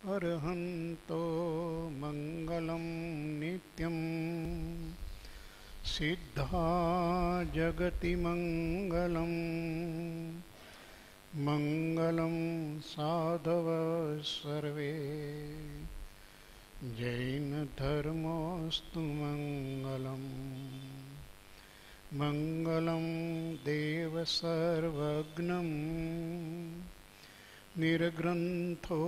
अर्हन्तो मङ्गलं नित्यं सिद्धा जगति मङ्गलं मङ्गलं साधव सर्वे जैनधर्मोऽस्तु मङ्गलम् मङ्गलं देवसर्वज्ञं निर्ग्रन्थो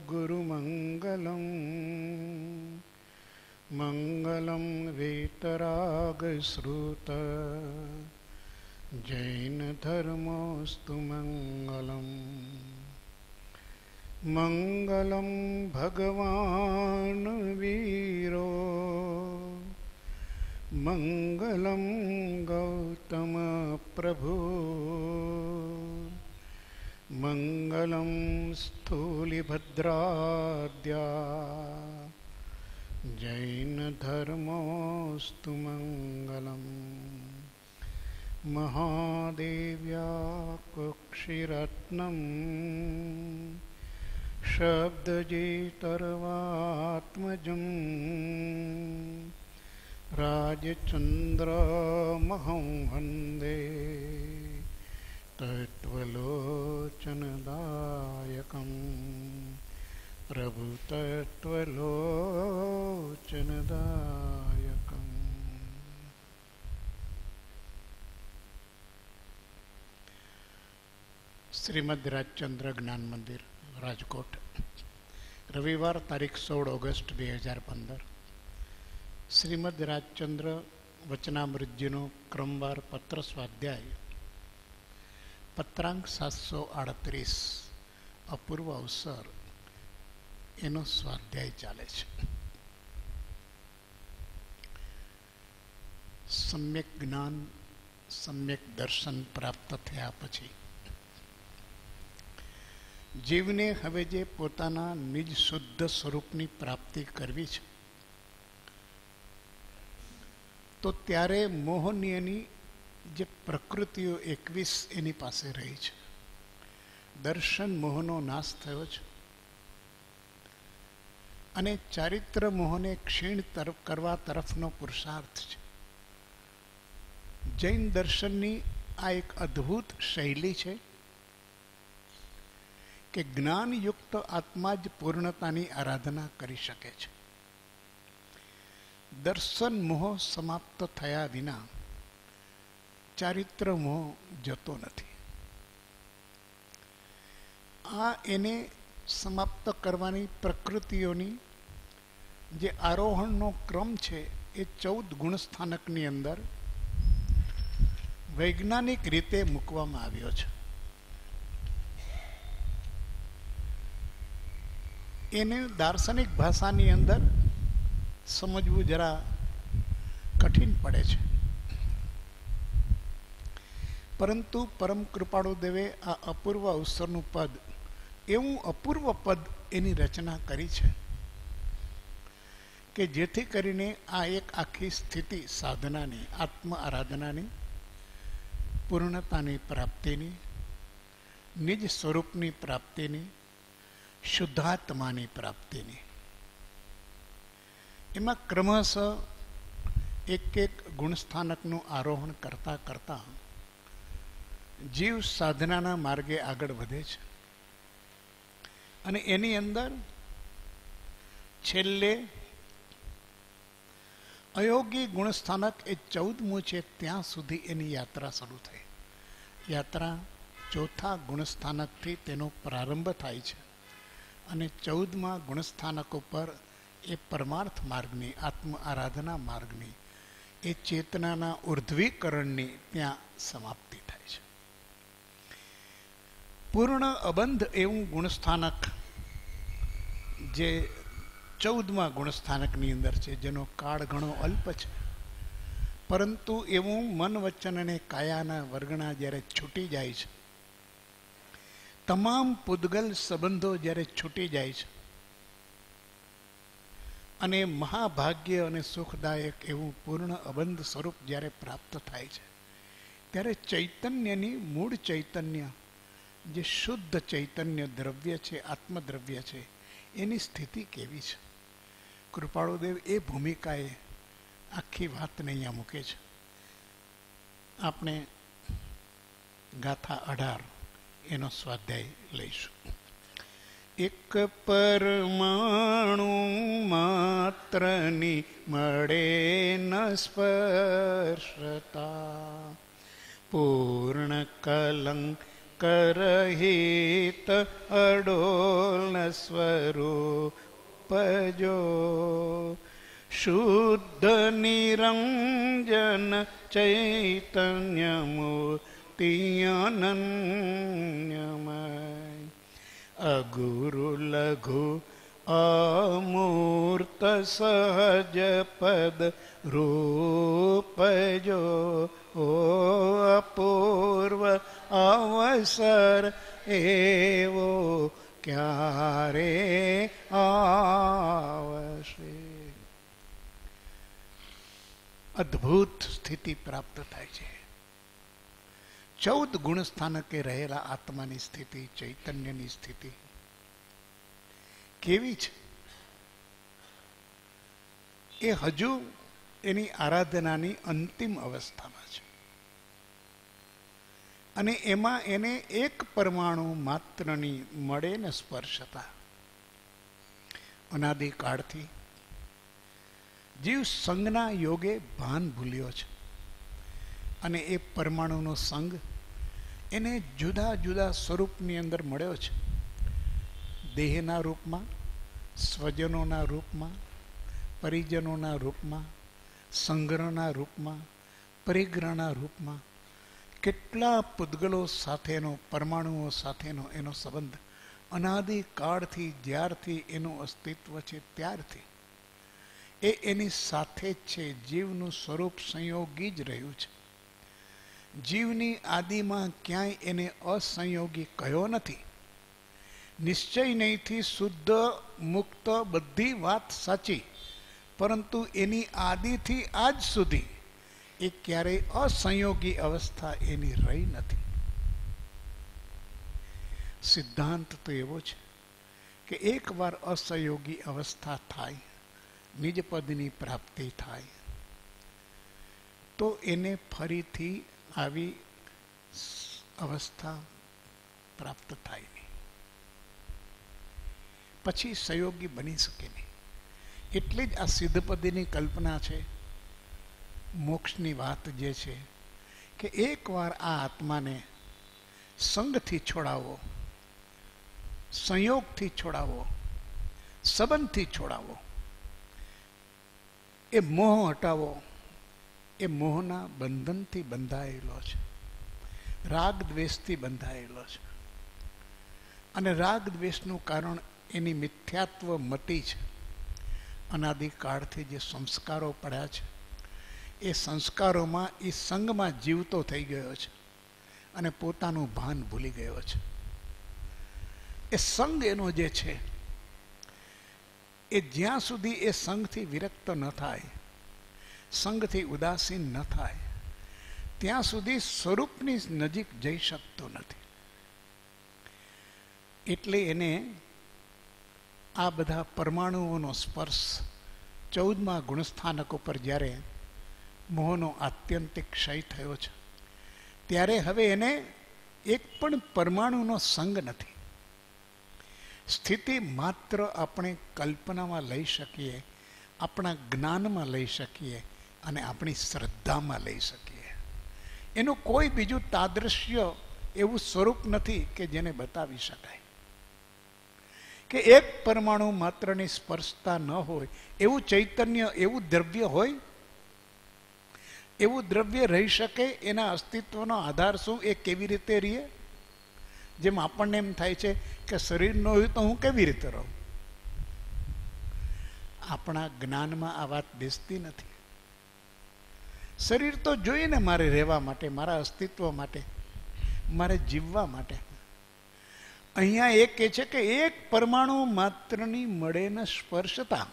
गुरुमङ्गलं मङ्गलं वीतरागश्रुत जैनधर्मोऽस्तु मङ्गलम् मङ्गलं भगवान् वीरो मङ्गलं गौतमप्रभु मङ्गलं स्थूलिभद्राद्या जैनधर्मोऽस्तु मङ्गलम् महादेव्या कुक्षिरत्नं शब्दजितर्वात्मजं राजचन्द्रमहं वन्दे तत्त्वलोचनदायकं प्रभुतत्त्वलोचनदायकम्। શ્રીમદ રાજચંદ્ર જ્ઞાન મંદિર, રાજકોટ, રવિવાર તારીખ 16 ઓગસ્ટ 2015. શ્રીમદ રાજચંદ્ર વચનામૃતજીનો ક્રમવાર પત્ર સ્વાધ્યાય પત્રાંક 738 અપૂર્વ અવસર એનો સ્વાધ્યાય ચાલે છે. સમ્યક જ્ઞાન, સમ્યક દર્શન પ્રાપ્ત થયા પછી જીવને હવે જે પોતાના નિજ શુદ્ધ સ્વરૂપની પ્રાપ્તિ કરવી છે, તો ત્યારે મોહનીયની જે પ્રકૃતિઓ 21 એની પાસે રહી છે. દર્શન મોહનો નાશ થયો છે અને ચારિત્ર મોહને ક્ષીણ કરવા તરફનો પુરુષાર્થ છે. જૈન દર્શનની આ એક અદ્ભુત શૈલી છે કે જ્ઞાનયુક્ત આત્મા જ પૂર્ણતાની આરાધના કરી શકે છે. દર્શન મોહ સમાપ્ત થયા વિના ચારિત્ર મોહ જતો નથી. આ એને સમાપ્ત કરવાની પ્રકૃતિઓની જે આરોહણનો ક્રમ છે એ 14 ગુણસ્થાનકની અંદર વૈજ્ઞાનિક રીતે મૂકવામાં આવ્યો છે. એને દાર્શનિક ભાષાની અંદર સમજવું જરા કઠિન પડે છે, પરંતુ પરમ કૃપાળુ દેવે આ અપૂર્વ અવસરનું પદ, એવું અપૂર્વ પદ એની રચના કરી છે કે જેથી કરીને આ એક આખી સ્થિતિ સાધનાની, આત્મ આરાધનાની, પૂર્ણતાની પ્રાપ્તિની, નિજ સ્વરૂપની પ્રાપ્તિની, શુદ્ધાત્માની પ્રાપ્તિની, એમાં ક્રમશઃ એક એક ગુણસ્થાનકનું આરોહણ કરતા કરતા જીવ સાધનાના માર્ગે આગળ વધે છે. અને એની અંદર છેલ્લે અયોગી ગુણસ્થાનક એ 14મું છે, ત્યાં સુધી એની યાત્રા શરૂ થઈ. યાત્રા ચોથા ગુણસ્થાનકથી તેનો પ્રારંભ થાય છે અને 14મા ગુણસ્થાનક ઉપર એ પરમાર્થ માર્ગની, આત્મ આરાધના માર્ગની, એ ચેતનાના ઉર્ધ્વીકરણની ત્યાં સમાપ્તિ થાય છે. પૂર્ણ અબંધ એવું ગુણસ્થાનક જે 14મા ગુણસ્થાનકની અંદર છે, જેનો કાળ ઘણો અલ્પ છે, પરંતુ એવું મન, વચન અને કાયાના વર્ગણા જ્યારે છૂટી જાય છે, તમામ પૂદગલ સંબંધો જ્યારે છૂટી જાય છે અને મહાભાગ્ય અને સુખદાયક એવું પૂર્ણ અબંધ સ્વરૂપ જ્યારે પ્રાપ્ત થાય છે, ત્યારે ચૈતન્યની મૂળ ચૈતન્ય, જે શુદ્ધ ચૈતન્ય દ્રવ્ય છે, આત્મદ્રવ્ય છે, એની સ્થિતિ કેવી છે? કૃપાળુદેવ એ ભૂમિકાએ આખી વાતને અહીંયા મૂકે છે. આપણે ગાથા 18 એનો સ્વાધ્યાય લઈશું. એક પરમાણુ માત્રની મળે ન સ્પર્શતા, પૂર્ણ કલંક રહિત અડોલ સ્વરૂપ જો, શુદ્ધ નિરંજન ચૈતન્ય મૂર્તિ અનન્યમય, અગુરુ લઘુ અમૂર્ત સહજ પદ રૂપ જો, અપૂર્વ અવસર એવો ક્યારે આવશે. અદ્ભુત સ્થિતિ પ્રાપ્ત થાય છે. 14 ગુણ સ્થાનકે રહેલા આત્માની સ્થિતિ, ચૈતન્યની સ્થિતિ કેવી છે? એ હજુ એની આરાધનાની અંતિમ અવસ્થામાં છે. અને એમાં એને એક પરમાણુ માત્રની મળે ને સ્પર્શતા. અનાદિકાળથી જીવ સંગના યોગે ભાન ભૂલ્યો છે. અને એ પરમાણુનો સંગ એને જુદા જુદા સ્વરૂપની અંદર મળ્યો છે. દેહના રૂપમાં, સ્વજનોના રૂપમાં, પરિજનોના રૂપમાં, સંગ્રહના રૂપમાં, પરિગ્રહના રૂપમાં. કેટલા પૂતગલો સાથેનો, પરમાણુઓ સાથેનો એનો સંબંધ અનાદિકાળથી, જ્યારથી એનું અસ્તિત્વ છે ત્યારથી એ એની સાથે જ છે. જીવનું સ્વરૂપ સંયોગી જ રહ્યું છે. જીવની આદિમાં ક્યાંય એને અસંયોગી કહ્યો નથી. નિશ્ચય નહીંથી શુદ્ધ મુક્ત બધી વાત સાચી, પરંતુ એની આદિથી આજ સુધી એ ક્યારેય અસંયોગી અવસ્થા એની રહી નથી. સિદ્ધાંત તો એવો છે કે એકવાર અસંયોગી અવસ્થા થાય, નિજ પદની પ્રાપ્તિ થાય, તો એને ફરીથી આવી અવસ્થા પ્રાપ્ત થાય નહીં. પછી સંયોગી બની શકે નહીં. એટલે જ આ સિદ્ધપદીની કલ્પના છે, મોક્ષની વાત જે છે કે એકવાર આ આત્માને સંગથી છોડાવો, સંયોગથી છોડાવો, સંબંધથી છોડાવો, એ મોહ હટાવો. એ મોહના બંધનથી બંધાયેલો છે, રાગ દ્વેષથી બંધાયેલો છે. અને રાગ દ્વેષનું કારણ એની મિથ્યાત્વ મતિ છે. અનાદિકાળથી જે સંસ્કારો પડ્યા છે એ સંસ્કારોમાં એ સંગમાં જીવતો થઈ ગયો છે અને પોતાનું ભાન ભૂલી ગયો છે. એ સંગ એનો જે છે એ જ્યાં સુધી એ સંગથી વિરક્ત ન થાય, સંગથી ઉદાસીન ન થાય, ત્યાં સુધી સ્વરૂપની નજીક જઈ શકતો નથી. એટલે એને આ બધા પરમાણુઓનો સ્પર્શ 14મા ગુણસ્થાનક ઉપર જ્યારે મોહનો આત્યંતિક ક્ષય થયો છે ત્યારે હવે એને એક પણ પરમાણુનો સંગ નથી. સ્થિતિ માત્ર આપણે કલ્પનામાં લઈ શકીએ, આપણા જ્ઞાનમાં લઈ શકીએ અને આપણી શ્રદ્ધામાં લઈ શકીએ. એનું કોઈ બીજું તાદૃશ્ય એવું સ્વરૂપ નથી કે જેને બતાવી શકાય. કે એક પરમાણુ માત્રની સ્પર્શતા ન હોય એવું ચૈતન્ય, એવું દ્રવ્ય હોય? એવું દ્રવ્ય રહી શકે? એના અસ્તિત્વનો આધાર શું? એ કેવી રીતે રહે? જેમ આપણને એમ થાય છે કે શરીર ન હોય તો હું કેવી રીતે રહું? આપણા જ્ઞાનમાં આ વાત બેસતી નથી. શરીર તો જોઈએ ને મારે રહેવા માટે, મારા અસ્તિત્વ માટે, મારે જીવવા માટે. અહીંયા એ કહે છે કે એક પરમાણુ માત્રની મળે ન સ્પર્શતા.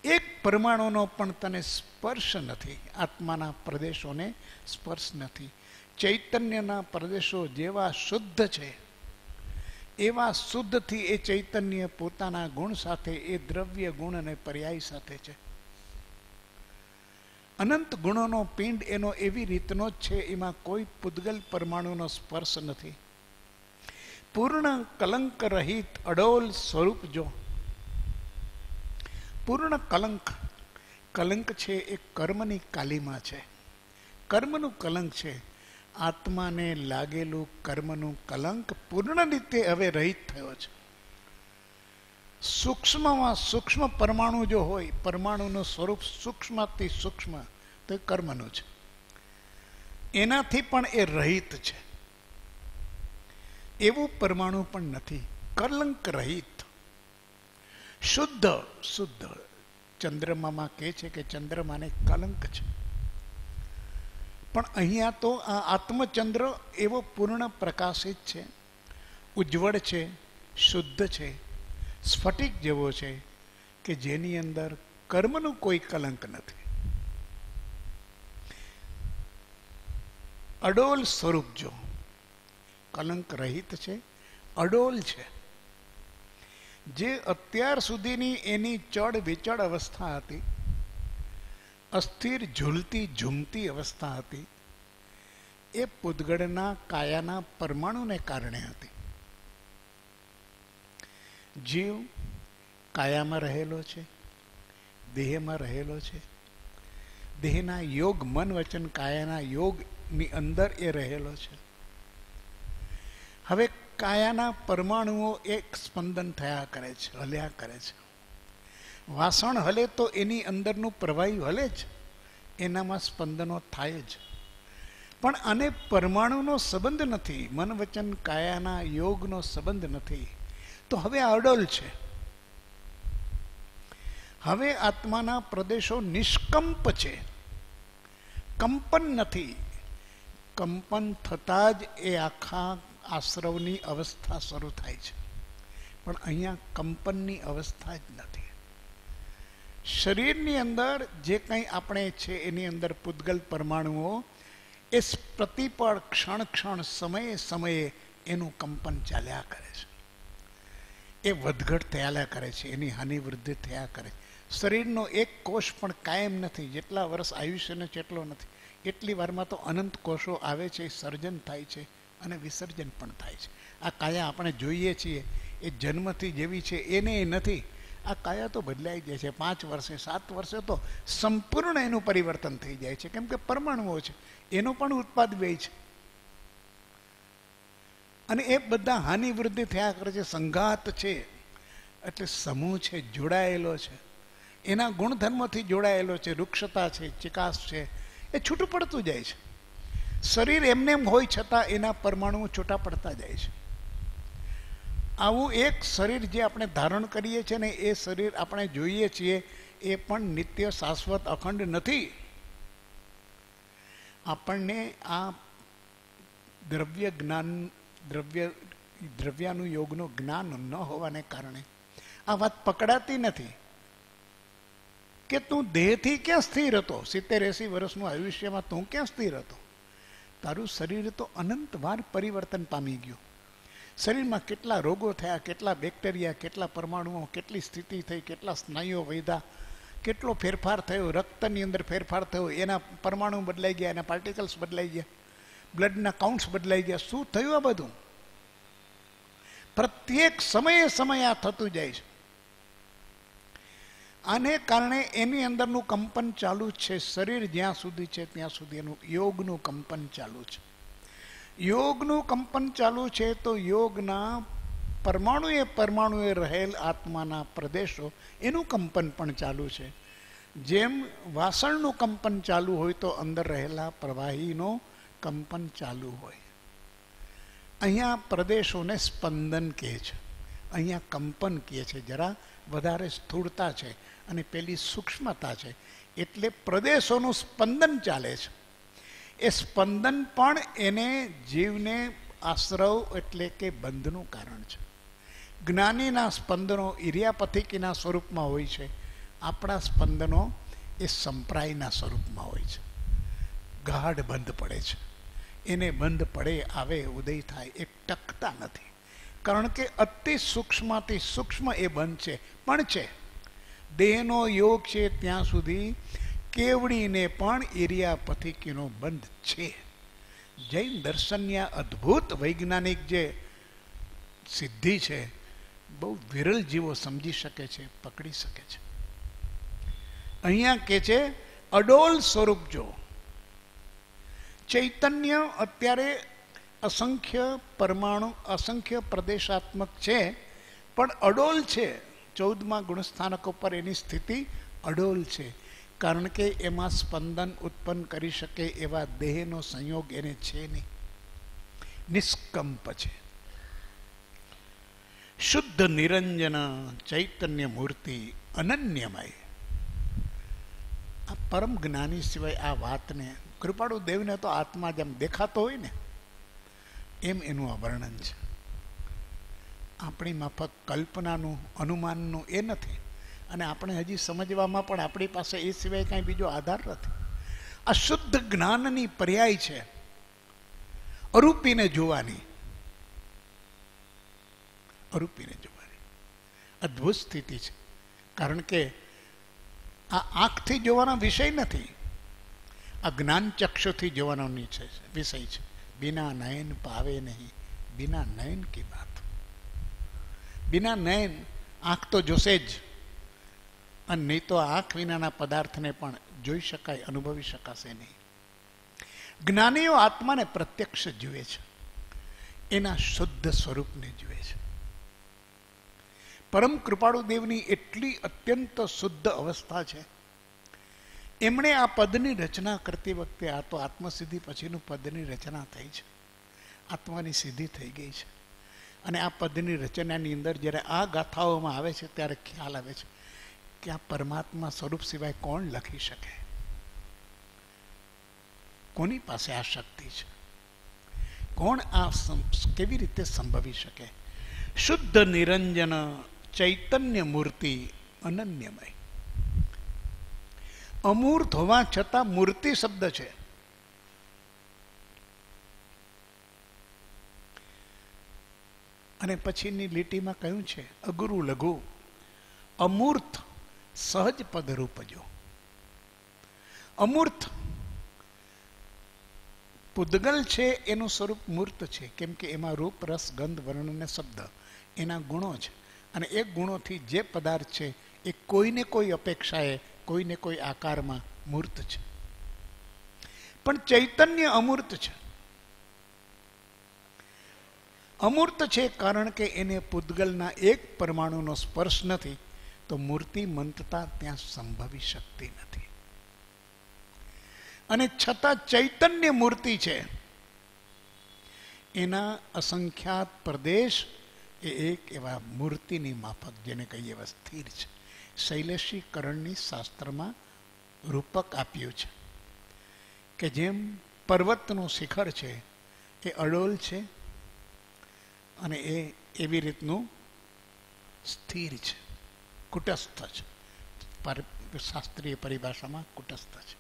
એક પરમાણુનો પણ તને સ્પર્શ નથી. આત્માના પ્રદેશોને સ્પર્શ નથી. ચૈતન્યના પ્રદેશો જેવા શુદ્ધ છે એવા શુદ્ધથી એ ચૈતન્ય પોતાના ગુણ સાથે, એ દ્રવ્ય ગુણ અને પર્યાય સાથે છે. અનંત ગુણોનો પિંડ એનો એવી રીતનો જ છે, એમાં કોઈ પૂદગલ પરમાણુનો સ્પર્શ નથી. પૂર્ણ કલંક રહિત અડોલ સ્વરૂપ જો. પૂર્ણ કલંક, કલંક છે એ કર્મની કાલીમાં છે, કર્મનું કલંક છે. આત્માને લાગેલું કર્મનું કલંક પૂર્ણ રીતે હવે રહિત થયો છે. સૂક્ષ્મમાં સૂક્ષ્મ પરમાણુ જો હોય, પરમાણુનું સ્વરૂપ સૂક્ષ્મથી સૂક્ષ્મ, તો એ કર્મનું છે. એનાથી પણ એ રહિત છે. એવું પરમાણુ પણ નથી, કલંક રહિત, શુદ્ધ. શુદ્ધ ચંદ્રમામાં કહે છે કે ચંદ્રમાને કલંક છે, પણ અહીંયા તો આ આત્મચંદ્ર એવો પૂર્ણ પ્રકાશિત છે, ઉજ્જવળ છે, શુદ્ધ છે, સ્ફટિક જેવો છે કે જેની અંદર કર્મનું કોઈ કલંક નથી. અડોલ સ્વરૂપ જો, કલંક રહિત છે, અડોલ છે. જે અત્યાર સુધીની એની ચડ વિચડ અવસ્થા હતી, અસ્થિર ઝૂલતી ઝૂમતી અવસ્થા હતી, એ પૂદગળના કાયાના પરમાણુને કારણે હતી. જીવ કાયામાં રહેલો છે, દેહમાં રહેલો છે, દેહના યોગ મન વચન કાયાના યોગની અંદર એ રહેલો છે. હવે કાયાના પરમાણુઓ એક સ્પંદન થયા કરે છે, હલ્યા કરે છે. વાસણ હલે તો એની અંદરનું પ્રવાહી હલે જ, એનામાં સ્પંદનો થાય જ. પણ આને પરમાણુનો સંબંધ નથી, મન વચન કાયાના યોગનો સંબંધ નથી. તો હવે અડોલ છે. હવે આત્માના પ્રદેશો નિષ્કંપ છે, કંપન નથી. કંપન થતાં જ એ આખા આશ્રવની અવસ્થા શરૂ થાય છે, પણ અહીંયા કંપનની અવસ્થા જ નથી. શરીરની અંદર જે કંઈ આપણે છે એની અંદર પૂદગલ પરમાણુઓ એ પ્રતિપળ ક્ષણ ક્ષણ સમયે સમયે એનું કંપન ચાલ્યા કરે છે, એ વધઘટ થયા કરે છે, એની હાનિ વૃદ્ધિ થયા કરે. શરીરનો એક કોષ પણ કાયમ નથી, જેટલા વર્ષ આયુષ્યને જેટલો નથી, એટલી વારમાં તો અનંત કોષો આવે છે, સર્જન થાય છે અને વિસર્જન પણ થાય છે. આ કાયા આપણે જોઈએ છીએ એ જન્મથી જેવી છે એને નથી. આ કાયા તો બદલાઈ જાય છે, 5 વર્ષે 7 વર્ષે તો સંપૂર્ણ એનું પરિવર્તન થઈ જાય છે, કેમ કે પરમાણુઓ છે, એનો પણ ઉત્પાદ વ્યય છે અને એ બધા હાનિ વૃદ્ધિ થયા કરે છે. સંઘાત છે એટલે સમૂહ છે, જોડાયેલો છે, એના ગુણધર્મથી જોડાયેલો છે. વૃક્ષતા છે, ચિકાસ છે, એ છૂટું પડતું જાય છે. શરીર એમને એમ હોય છતાં એના પરમાણુઓ છૂટા પડતા જાય છે. આવું એક શરીર જે આપણે ધારણ કરીએ છીએ ને, એ શરીર આપણે જોઈએ છીએ એ પણ નિત્ય શાશ્વત અખંડ નથી. આપણને આ દ્રવ્ય જ્ઞાન દ્રવ્યાનું યોગનું જ્ઞાન ન હોવાને કારણે આ વાત પકડાતી નથી કે તું દેહથી ક્યાં સ્થિર હતો. 70-80 વર્ષનું આયુષ્યમાં તું ક્યાં સ્થિર હતો? તારું શરીર તો અનંત વાર પરિવર્તન પામી ગયું. શરીરમાં કેટલા રોગો થયા, કેટલા બેક્ટેરિયા, કેટલા પરમાણુઓ, કેટલી સ્થિતિ થઈ, કેટલા સ્નાયુઓ વધ્યા, કેટલો ફેરફાર થયો, રક્તની અંદર ફેરફાર થયો, એના પરમાણુ બદલાઈ ગયા, એના પાર્ટિકલ્સ બદલાઈ ગયા, બ્લડના કાઉન્ટ્સ બદલાઈ ગયા. શું થયું આ બધું? પ્રત્યેક સમયે સમય આ થતું જાય છે. આને કારણે એની અંદરનું કંપન ચાલુ છે. શરીર જ્યાં સુધી છે ત્યાં સુધી એનું યોગનું કંપન ચાલુ છે. યોગનું કંપન ચાલુ છે તો યોગના પરમાણુએ રહેલ આત્માના પ્રદેશો એનું કંપન પણ ચાલુ છે. જેમ વાસણનું કંપન ચાલુ હોય તો અંદર રહેલા પ્રવાહીનો કંપન ચાલુ હોય. અહીંયા પ્રદેશોને સ્પંદન કહે છે, અહીંયા કંપન કહે છે. જરા વધારે સ્થૂળતા છે અને પેલી સૂક્ષ્મતા છે, એટલે પ્રદેશોનું સ્પંદન ચાલે છે. એ સ્પંદન પણ એને જીવને આશ્રવ એટલે કે બંધનું કારણ છે. જ્ઞાનીના સ્પંદનો ઇરિયાપથિકીના સ્વરૂપમાં હોય છે, આપણા સ્પંદનો એ સંપ્રાયના સ્વરૂપમાં હોય છે. ગાઢ બંધ પડે છે, એને બંધ પડે આવે ઉદય થાય, એ ટકતા નથી. કારણ કે અતિ સૂક્ષ્મથી સૂક્ષ્મ એ બંધ છે, પણ છે. દેહનો યોગ છે ત્યાં સુધી કેવડીને પણ એરિયા પથિકીનો બંધ છે. જૈન દર્શનની આ અદ્ભુત વૈજ્ઞાનિક જે સિદ્ધિ છે, બહુ વિરલ જીવો સમજી શકે છે, પકડી શકે છે. અહીંયા કે છે અડોલ સ્વરૂપ જો ચૈતન્ય અત્યારે અસંખ્ય પરમાણુ, અસંખ્ય પ્રદેશાત્મક છે, પણ અડોલ છે. 14મા ગુણસ્થાનકો પર એની સ્થિતિ અડોલ છે, કારણ કે એમાં સ્પંદન ઉત્પન્ન કરી શકે એવા દેહનો સંયોગ એને છે નહીં, નિષ્કંપ છે. શુદ્ધ નિરંજન ચૈતન્ય મૂર્તિ અનન્યમય. આ પરમ જ્ઞાની સિવાય આ વાતને, કૃપાળુ દેવને તો આત્મા જેમ દેખાતો હોય ને એમ એનું આ વર્ણન છે. આપણી માફક કલ્પનાનું, અનુમાનનું એ નથી, અને આપણે હજી સમજવામાં પણ આપણી પાસે એ સિવાય કાંઈ બીજો આધાર નથી. આ શુદ્ધ જ્ઞાનની પર્યાય છે અરૂપીને જોવાની, અરૂપીને જોવાની અદ્ભુત સ્થિતિ છે. કારણ કે આ આંખથી જોવાનો વિષય નથી, આ જ્ઞાન ચક્ષુથી જોવાનો વિષય છે. બિના નયન પાવે નહીં, બિના નયન કી બાત. બિના નયન, આંખ તો જોશે જ, અને નહીં તો આંખ વિનાના પદાર્થને પણ જોઈ શકાય, અનુભવી શકાશે નહીં. જ્ઞાનીઓ આત્માને પ્રત્યક્ષ જુએ છે, એના શુદ્ધ સ્વરૂપને જુએ છે. પરમ કૃપાળુ દેવની એટલી અત્યંત શુદ્ધ અવસ્થા છે. એમણે આ પદની રચના કરતી વખતે, આ તો આત્મસિદ્ધિ પછીનું પદની રચના થઈ છે, આત્માની સિદ્ધિ થઈ ગઈ છે. અને આ પદની રચનાની અંદર જ્યારે આ ગાથાઓમાં આવે છે ત્યારે ખ્યાલ આવે છે કે આ પરમાત્મા સ્વરૂપ સિવાય કોણ લખી શકે, કોની પાસે આ શક્તિ છે, કોણ આ કેવી રીતે સંભવી શકે. શુદ્ધ નિરંજન ચૈતન્ય મૂર્તિ અનન્યમય. અમૂર્ત હોવા છતાં મૂર્તિ શબ્દ છે. અને પછીની લીટીમાં કહ્યું છે અગુરુ લઘુ અમૂર્ત સહજ પદરૂપ જો. અમૂર્ત પૂદગલ છે એનું સ્વરૂપ મૂર્ત છે, કેમ કે એમાં રૂપ, રસ, ગંધ, વર્ણ અને શબ્દ એના ગુણો છે. અને એ ગુણોથી જે પદાર્થ છે એ કોઈને કોઈ અપેક્ષાએ, કોઈને કોઈ આકારમાં મૂર્ત છે. પણ ચૈતન્ય અમૂર્ત છે. અમૂર્ત છે કારણ કે એને પૂદગલના એક પરમાણુનો સ્પર્શ નથી, તો મૂર્તિ મંતતા ત્યાં સંભવી શકતી નથી. અને છતાં ચૈતન્ય મૂર્તિ છે. એના અસંખ્યાત પ્રદેશ એ એક એવા મૂર્તિની માફક, જેને કહીએ એવા સ્થિર છે. શૈલેષીકરણની શાસ્ત્રમાં રૂપક આપ્યું છે કે જેમ પર્વતનું શિખર છે એ અડોલ છે, અને એ એવી રીતનું સ્થિર છે, કુટસ્થ છે. શાસ્ત્રીય પરિભાષામાં કુટસ્થ છે.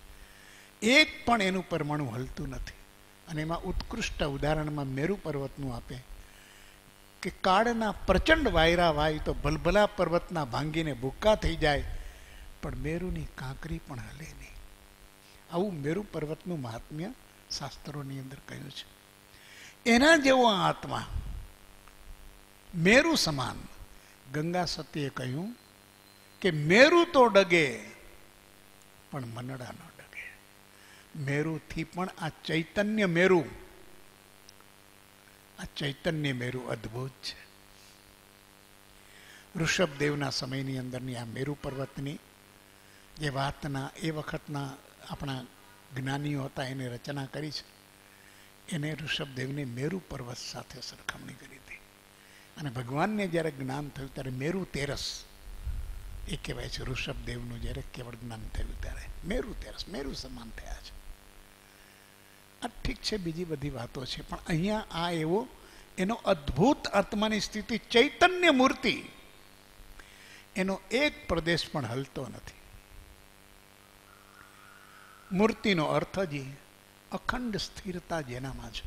એક પણ એનું પરમાણુ હલતું નથી. અને એમાં ઉત્કૃષ્ટ ઉદાહરણમાં મેરુ પર્વતનું આપે કે કાળના પ્રચંડ વાયરા વાય તો ભલભલા પર્વતના ભાંગીને ભૂક્કા થઈ જાય, પણ મેરુની કાંકરી પણ હલે નહીં. આવું મેરુ પર્વતનું મહાત્મ્ય શાસ્ત્રોની અંદર કહ્યું છે. એના જેવો આત્મા મેરુ સમાન. ગંગા સતીએ કહ્યું કે મેરુ તો ડગે પણ મનડા ન ડગે. મેરુથી પણ આ ચૈતન્ય મેરુ, આ ચૈતન્ય મેરુ અદ્ભુત છે. ઋષભદેવના સમયની અંદરની આ મેરુ પર્વતની જે વાતના એ વખતના આપણા જ્ઞાનીઓ હતા એને રચના કરી છે. એને ઋષભદેવને મેરુ પર્વત સાથે સરખામણી કરી હતી. અને ભગવાનને જ્યારે જ્ઞાન થયું ત્યારે મેરુ તેરસ એ કહેવાય છે. ઋષભદેવનું જ્યારે કેવળ જ્ઞાન થયું ત્યારે મેરુ તેરસ, મેરુ સમાન થયા છે. આ ઠીક છે, બીજી બધી વાતો છે, પણ અહીંયા આ એવો એનો અદ્ભુત આત્માની સ્થિતિ, ચૈતન્ય મૂર્તિ, એનો એક પ્રદેશ પણ હલતો નથી. મૂર્તિનો અર્થ જ અખંડ સ્થિરતા જેનામાં છે.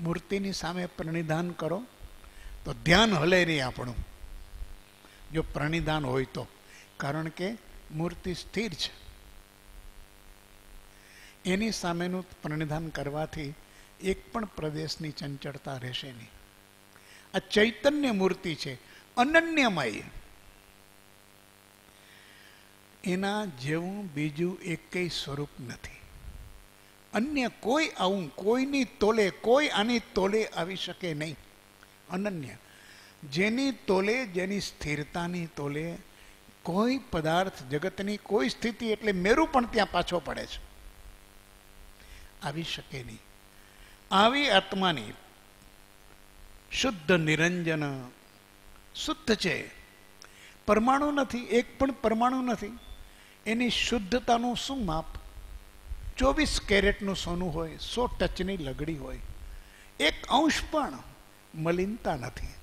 મૂર્તિની સામે પ્રણિધાન કરો તો ધ્યાન હલે નહીં આપણું, જો પ્રણિધાન હોય તો, કારણ કે મૂર્તિ સ્થિર છે. એની સામેનું પ્રણિધાન કરવાથી એક પણ પ્રદેશની ચંચળતા રહેશે નહીં. આ ચૈતન્ય મૂર્તિ છે, અનન્યમય. એના જેવું બીજું એકેય સ્વરૂપ નથી. અન્ય કોઈ આવું કોઈની તોલે, કોઈ આની તોલે આવી શકે નહીં. અનન્ય, જેની તોલે, જેની સ્થિરતાની તોલે કોઈ પદાર્થ, જગતની કોઈ સ્થિતિ, એટલે મેરુ પણ ત્યાં પાછો પડે છે, આવી શકે નહીં. આવી આત્માની શુદ્ધ નિરંજન, શુદ્ધ છે, પરમાણુ નથી, એક પણ પરમાણુ નથી. એની શુદ્ધતાનું શું માપ? 24 કેરેટનું સોનું હોય, 100 ટચની લગડી હોય, એક અંશ પણ મલિનતા નથી.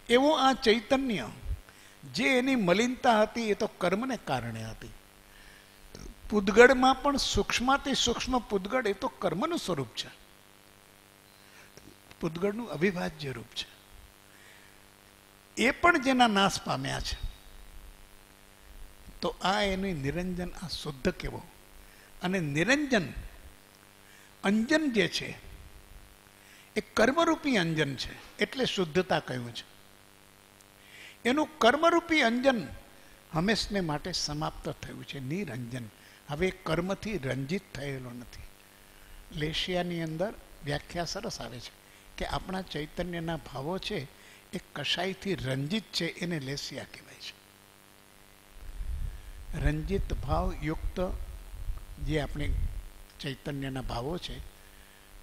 એવો આ ચૈતન્ય, જે એની મલિનતા હતી એ તો કર્મને કારણે હતી. પૂદગળમાં પણ સૂક્ષ્માથી સૂક્ષ્મ પૂદગળ, એ તો કર્મનું સ્વરૂપ છે, પૂદગળનું અવિભાજ્ય રૂપ છે. એ પણ જેના નાશ પામ્યા છે, તો આ એની નિરંજન, આ શુદ્ધ કેવો. અને નિરંજન અંજન જે છે એ કર્મરૂપી અંજન છે, એટલે શુદ્ધતા કહ્યું છે. એનું કર્મરૂપી અંજન હંમેશને માટે સમાપ્ત થયું છે, નિરંજન. હવે કર્મથી રંજિત થયેલો નથી. લેશિયાની અંદર વ્યાખ્યા સરસ આવે છે કે આપણા ચૈતન્યના ભાવો છે એ કશાયથી રંજિત છે, એને લેશિયા કહેવાય છે. રંજિત ભાવ યુક્ત જે આપણે ચૈતન્યના ભાવો છે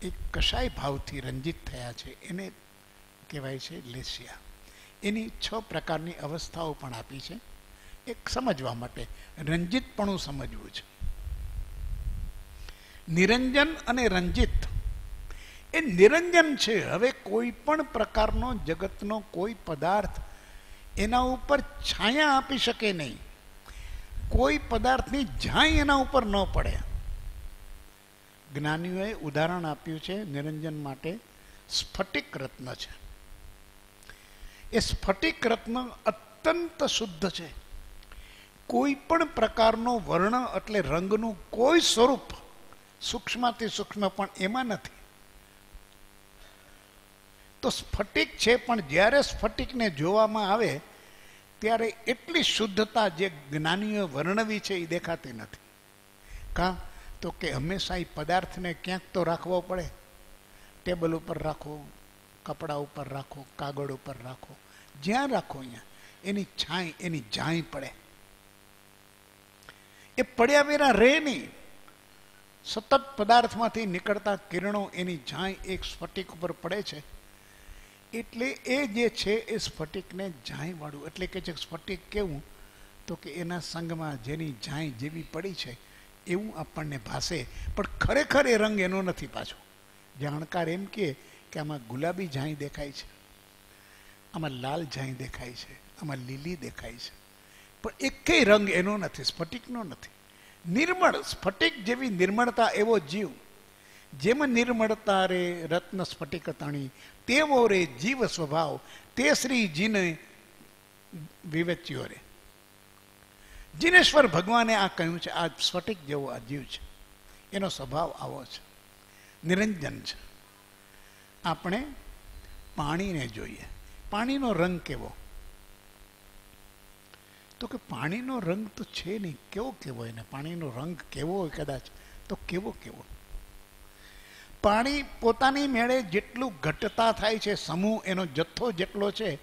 એ કશાય ભાવથી રંજિત થયા છે, એને કહેવાય છે લેશિયા. એની 6 પ્રકારની અવસ્થાઓ પણ આપી છે, એક સમજવા માટે, રંજિતપણું સમજવું છે. નિરંજન અને રંજિત, એ નિરંજન છે. હવે કોઈ પણ પ્રકારનો જગતનો કોઈ પદાર્થ એના ઉપર છાયા આપી શકે નહીં, કોઈ પદાર્થની ઝાંય એના ઉપર ન પડે. જ્ઞાનીઓએ ઉદાહરણ આપ્યું છે નિરંજન માટે, સ્ફટિક રત્ન છે. એ સ્ફટિક રત્ન અત્યંત શુદ્ધ છે. કોઈ પણ પ્રકારનો વર્ણ એટલે રંગનું કોઈ સ્વરૂપ સૂક્ષ્મથી સૂક્ષ્મ પણ એમાં નથી. તો સ્ફટિક છે, પણ જ્યારે સ્ફટિકને જોવામાં આવે ત્યારે એટલી શુદ્ધતા જે જ્ઞાનીઓ વર્ણવી છે એ દેખાતી નથી. કાં તો કે હંમેશા એ પદાર્થને ક્યાંક તો રાખવો પડે. ટેબલ ઉપર રાખો, કપડા ઉપર રાખો, કાગળ ઉપર રાખો, જ્યાં રાખો અહીંયા એની છાંય, એની ઝાંય પડે. એ પડ્યા વિના રહે નહીં. સતત પદાર્થમાંથી નીકળતા કિરણો, એની ઝાંય એક સ્ફટિક ઉપર પડે છે. એટલે એ જે છે એ સ્ફટિકને ઝાંયવાળું, એટલે કે છે સ્ફટિક કેવું, તો કે એના સંગમાં જેની ઝાંય જેવી પડી છે એવું આપણને ભાસે, પણ ખરેખર એ રંગ એનો નથી. પાછો જાણકાર એમ કે આમાં ગુલાબી ઝાંય દેખાય છે, આમાં લાલ ઝાંય દેખાય છે, આમાં લીલી દેખાય છે, પણ એકેય રંગ એનો નથી, સ્ફટિકનો નથી. નિર્મળ, સ્ફટિક જેવી નિર્મળતા એવો જીવ. જેમ નિર્મળતા રે રત્ન સ્ફટિક તણી, તેવો રે જીવ સ્વભાવ, તે શ્રીજીને વિવેચ્યો રે. જીનેશ્વર ભગવાને આ કહ્યું છે, આ સ્ફટિક જેવો આ જીવ છે, એનો સ્વભાવ આવો છે, નિરંજન છે. આપણે પાણીને જોઈએ, પાણીનો રંગ કેવો? તો કે પાણીનો રંગ તો છે નહીં. કેવો એને પાણીનો રંગ કેવો હોય કદાચ, તો કેવો પાણી પોતાની મેળે જેટલું ઘટતા થાય છે, સમૂહ એનો જથ્થો જેટલો છે,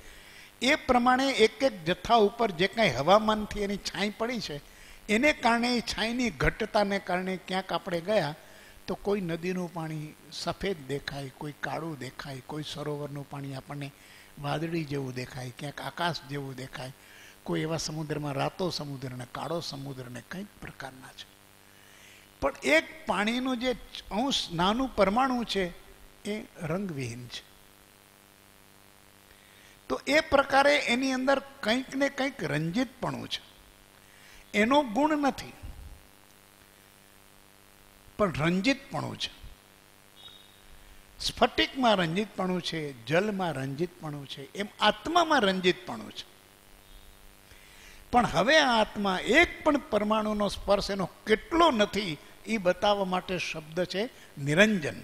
એ પ્રમાણે એક એક જથ્થા ઉપર જે કાંઈ હવામાનથી એની છાંય પડી છે, એને કારણે એ છાંયની ઘટતાને કારણે ક્યાંક આપણે ગયા તો કોઈ નદીનું પાણી સફેદ દેખાય, કોઈ કાળું દેખાય, કોઈ સરોવરનું પાણી આપણને વાદળી જેવું દેખાય, ક્યાંક આકાશ જેવું દેખાય, કોઈ એવા સમુદ્રમાં રાતો સમુદ્રને, કાળો સમુદ્રને કંઈક પ્રકારના છે. પણ એક પાણીનું જે અંશ, નાનું પરમાણુ છે, એ રંગવિહીન છે. તો એ પ્રકારે એની અંદર કંઈક ને કંઈક રંજિતપણું છે. એનો ગુણ નથી, પણ રંજિતપણું છે. સ્ફટિકમાં રંજિતપણું છે, જલમાં રંજિતપણું છે, એમ આત્મામાં રંજિતપણું છે. પણ હવે આ આત્મા એક પણ પરમાણુનો સ્પર્શ એનો કેટલો નથી એ બતાવવા માટે શબ્દ છે નિરંજન.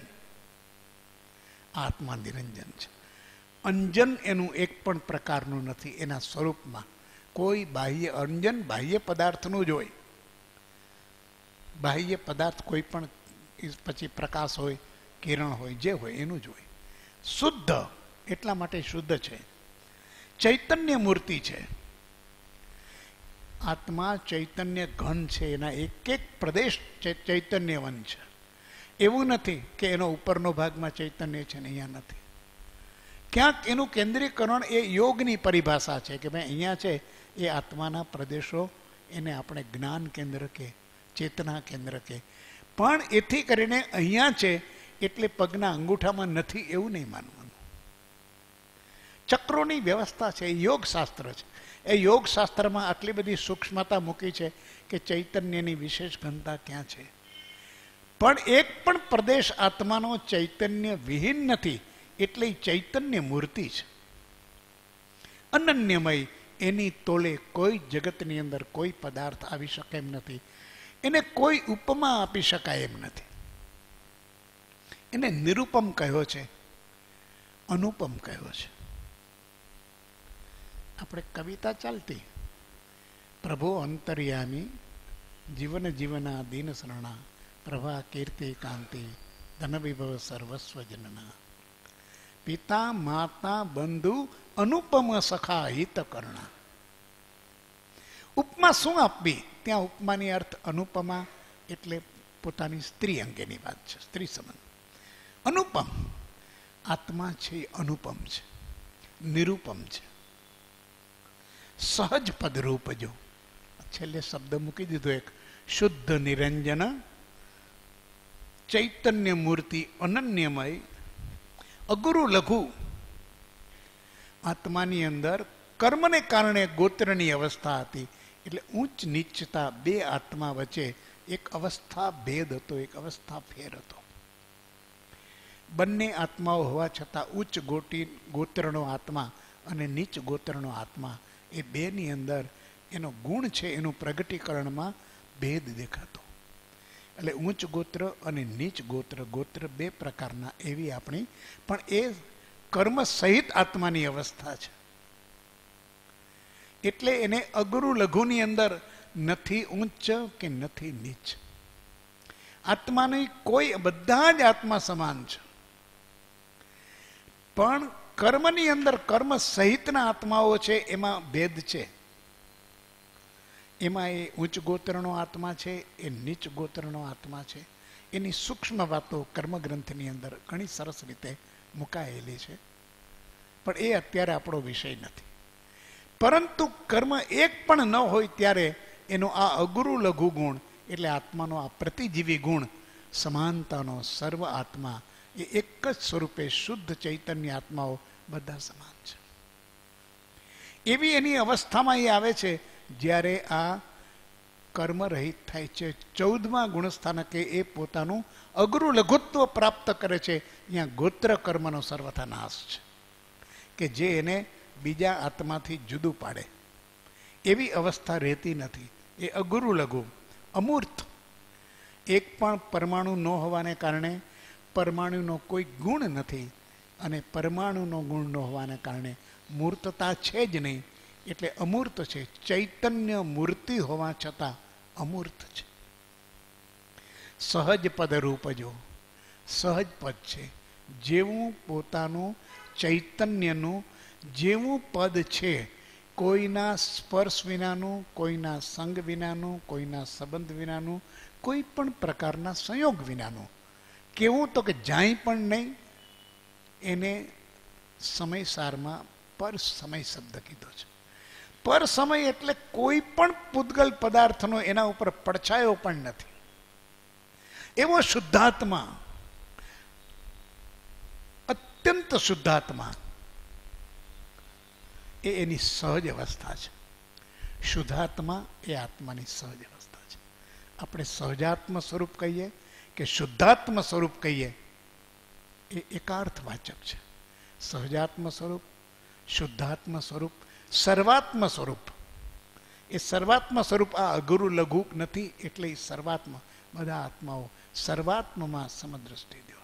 આત્મા નિરંજન છે. અંજન એનું એક પણ પ્રકારનું નથી એના સ્વરૂપમાં. કોઈ બાહ્ય અંજન બાહ્ય પદાર્થનું જ હોય. બાહ્ય પદાર્થ કોઈ પણ પછી પ્રકાશ હોય, કિરણ હોય, જે હોય એનું જ હોય. શુદ્ધ એટલા માટે શુદ્ધ છે. ચૈતન્ય મૂર્તિ છે. આત્મા ચૈતન્ય ઘન છે. એના એક એક પ્રદેશ ચૈતન્યવન છે. એવું નથી કે એનો ઉપરનો ભાગમાં ચૈતન્ય છે ને અહીંયા નથી. ક્યાંક એનું કેન્દ્રીકરણ એ યોગની પરિભાષા છે કે ભાઈ અહીંયા છે એ આત્માના પ્રદેશો, એને આપણે જ્ઞાન કેન્દ્ર કે ચેતના કેન્દ્ર કે. પણ એથી કરીને અહીંયા છે એટલે પગના અંગૂઠામાં નથી એવું નહીં માનવાનું. ચક્રોની વ્યવસ્થા છે, એ યોગશાસ્ત્ર છે. એ યોગશાસ્ત્રમાં આટલી બધી સૂક્ષ્મતા મૂકી છે કે ચૈતન્યની વિશેષ ઘનતા ક્યાં છે. પણ એક પણ પ્રદેશ આત્માનો ચૈતન્ય વિહીન નથી, એટલે ચૈતન્ય મૂર્તિ છે. અનન્યમય, એની તોલે કોઈ જગતની અંદર કોઈ પદાર્થ આવી શકે એમ નથી. એને કોઈ ઉપમા આપી શકાય એમ નથી. એને નિરૂપમ કહ્યો છે, અનુપમ કહ્યો છે. આપણે કવિતા ચાલતી, પ્રભુ અંતર્યામી જીવન જીવના દીન શરણા, પ્રભા કીર્તિ કાંતિ ધન વિભવ સર્વસ્વ જનના, પિતા માતા બંધુ અનુપમ સખા હિત કરણા. ઉપમા શું આપવી? ત્યાં ઉપમાની અર્થ અનુપમા એટલે પોતાની સ્ત્રી અંગેની વાત છે, સ્ત્રી સંબંધ. અનુપમ આત્મા છે, અનુપમ છે, નિરૂપમ છે. સહજ પદરૂપ. જો છેલ્લે શબ્દ મૂકી દીધો એક, શુદ્ધ નિરંજન ચૈતન્ય મૂર્તિ અનન્યમય અગુરુ લઘુ. આત્માની અંદર કર્મને કારણે ગોત્રની અવસ્થા હતી, એટલે ઉચ્ચ નીચતા બે આત્મા વચ્ચે એક અવસ્થા ભેદ હતો, એક અવસ્થા ફેર હતો. બંને આત્માઓ હોવા છતાં ઉચ્ચ ગોત્રનો આત્મા અને નીચ ગોત્રનો આત્મા, એ બેની અંદર એનો ગુણ છે, એનું પ્રગટીકરણમાં ભેદ દેખાતો. એટલે ઉચ્ચ ગોત્ર અને નીચ ગોત્ર, ગોત્ર બે પ્રકારના એવી આપણી, પણ એ કર્મ સહિત આત્માની અવસ્થા છે. એટલે એને અગુરુ લઘુની અંદર નથી ઉચ્ચ કે નથી નીચ. આત્માની કોઈ, બધા જ આત્મા સમાન છે. પણ કર્મની અંદર કર્મ સહિતના આત્માઓ છે, એમાં ભેદ છે. એમાં એ ઉચ્ચ ગોત્રનો આત્મા છે, એ નીચ ગોત્રનો આત્મા છે. એની સૂક્ષ્મ વાતો કર્મગ્રંથની અંદર ઘણી સરસ રીતે મુકાયેલી છે. પણ એ અત્યારે આપણો વિષય નથી. પરંતુ કર્મ એક પણ ન હોય ત્યારે એનો આ અગુરુ લઘુ ગુણ, એટલે આત્માનો આ પ્રતિજીવી ગુણ, સમાનતાનો સર્વ આત્મા એ એક જ સ્વરૂપે શુદ્ધ ચૈતન્ય આત્માઓ બધા સમાન છે. એવી એની અવસ્થામાં એ આવે છે જ્યારે આ કર્મ રહિત થાય છે. 14મા ગુણસ્થાનકે એ પોતાનું અગુરુ લઘુત્વ પ્રાપ્ત કરે છે. અહીંયા ગોત્ર કર્મનો સર્વથા નાશ છે કે જે એને બીજા આત્માથી જુદું પાડે એવી અવસ્થા રહેતી નથી. એ અગુરુ લઘુ અમૂર્ત, એક પણ પરમાણુ ન હોવાને કારણે પરમાણુનો કોઈ ગુણ નથી, અને પરમાણુનો ગુણ ન હોવાને કારણે મૂર્તતા છે જ નહીં, એટલે અમૂર્ત છે. ચૈતન્ય મૂર્તિ હોવા છતાં અમૂર્ત છે. સહજ પદ રૂપ. જો સહજ પદ છે, જેવું પોતાનું ચૈતન્યનું જેવું પદ છે, કોઈના સ્પર્શ વિનાનું, કોઈના સંગ વિનાનું, કોઈના સંબંધ વિનાનું, કોઈ પણ પ્રકારના સંયોગ વિનાનું. કેવું તો કે જાય પણ નહીં. એને સમયસારમાં પર સમય શબ્દ કીધો છે. પર સમય એટલે કોઈ પણ પૂતગલ પદાર્થનો એના ઉપર પડછાયો પણ નથી. એવો શુદ્ધાત્મા, અત્યંત શુદ્ધાત્મા, એ એની સહજ અવસ્થા છે. શુદ્ધાત્મા એ આત્માની સહજ અવસ્થા છે. આપણે સહજાત્મ સ્વરૂપ કહીએ કે શુદ્ધાત્મ સ્વરૂપ કહીએ, એ એકાર્થ વાચક છે. સહજાત્મ સ્વરૂપ, શુદ્ધાત્મ સ્વરૂપ, સર્વાત્મ સ્વરૂપ. એ સર્વાત્મ સ્વરૂપ આ અગુરુ લઘુ નથી, એટલે સર્વાત્મ, બધા આત્માઓ સર્વાત્મમાં સમદ્રષ્ટિ દો.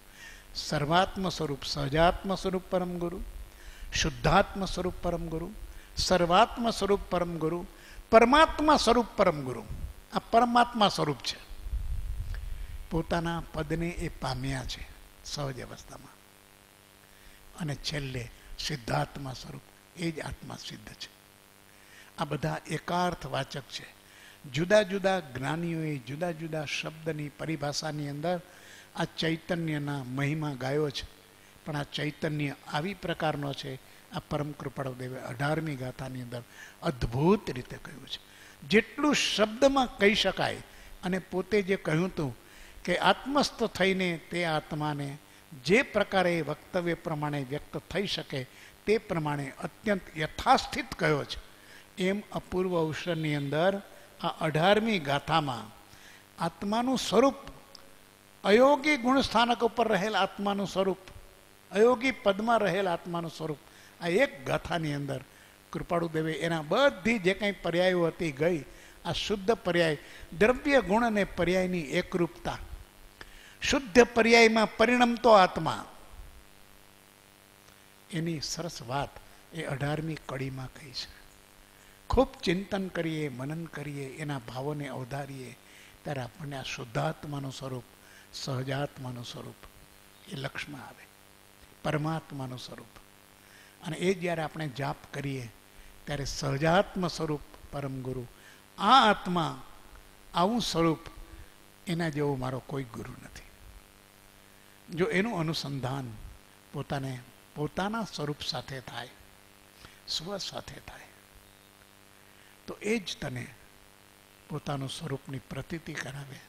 સર્વાત્મ સ્વરૂપ સહજાત્મ સ્વરૂપ પરમ ગુરુ, શુદ્ધાત્મ સ્વરૂપ પરમ ગુરુ, સર્વાત્મ સ્વરૂપ પરમ ગુરુ, પરમાત્મા સ્વરૂપ પરમ ગુરુ. આ પરમાત્મા સ્વરૂપ છે. પોતાના પદને એ પામ્યા છે સહજ અવસ્થામાં. અને છેલ્લે સિદ્ધાત્મા સ્વરૂપ, એ જ આત્મા સિદ્ધ છે. આ બધા એકાર્થ વાચક છે. જુદા જુદા જ્ઞાનીઓએ જુદા જુદા શબ્દની પરિભાષાની અંદર આ ચૈતન્યના મહિમા ગાયો છે. પણ આ ચૈતન્ય આવી પ્રકારનો છે. આ પરમ કૃપાળુ દેવે 18મી ગાથાની અંદર અદ્ભુત રીતે કહ્યું છે. જેટલું શબ્દમાં કહી શકાય, અને પોતે જે કહ્યું હતું કે આત્મસ્થ થઈને તે આત્માને જે પ્રકારે વક્તવ્ય પ્રમાણે વ્યક્ત થઈ શકે તે પ્રમાણે અત્યંત યથાસ્થિત કહ્યો છે. એમ અપૂર્વ અવસરની અંદર આ 18મી ગાથામાં આત્માનું સ્વરૂપ, અયોગી ગુણસ્થાનક ઉપર રહેલ આત્માનું સ્વરૂપ, અયોગી પદમાં રહેલ આત્માનું સ્વરૂપ, આ એક ગાથાની અંદર કૃપાળુ દેવે એના બધી જે કંઈ પર્યાયો હતી ગઈ, આ શુદ્ધ પર્યાય, દ્રવ્ય ગુણ અને પર્યાયની એકરૂપતા, શુદ્ધ પર્યાયમાં પરિણમતો આત્મા, એની સરસ વાત એ 18મી કડીમાં કહી છે. ખૂબ ચિંતન કરીએ, મનન કરીએ, એના ભાવોને અવધારીએ, ત્યારે આપણને આ શુદ્ધાત્માનું સ્વરૂપ, સહજાત્માનું સ્વરૂપ એ લક્ષમાં આવે, પરમાત્માનું સ્વરૂપ. અને એ જ્યારે આપણે જાપ કરીએ ત્યારે સહજાત્મ સ્વરૂપ પરમ ગુરુ, આ આત્મા, આવું સ્વરૂપ, એના જેવો મારો કોઈ ગુરુ નથી. જો એનું અનુસંધાન પોતાના સ્વરૂપ સાથે થાય, સ્વ સાથે થાય, તો એ જ તને પોતાનું સ્વરૂપની પ્રતીતિ કરાવે.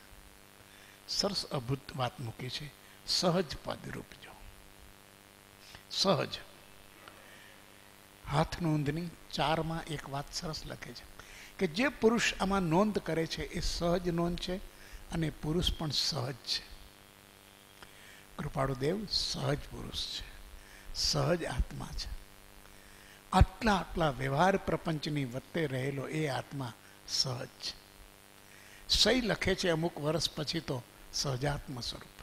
સરસ અદ્ભુત વાત મૂકી છે. સહજ પદરૂપ જો સહજ. હાથ નોંધની 4માં એક વાત સરસ લખે છે કે જે પુરુષ આમાં નોંધ કરે છે એ સહજ નોંધ છે, અને પુરુષ પણ સહજ છે. કૃપાળુ દેવ સહજ પુરુષ છે, સહજ આત્મા છે. આટલા વ્યવહાર પ્રપંચની વચ્ચે રહેલો એ આત્મા સહજ છે. સહી લખે છે અમુક વર્ષ પછી તો સહજાત્મ સ્વરૂપ,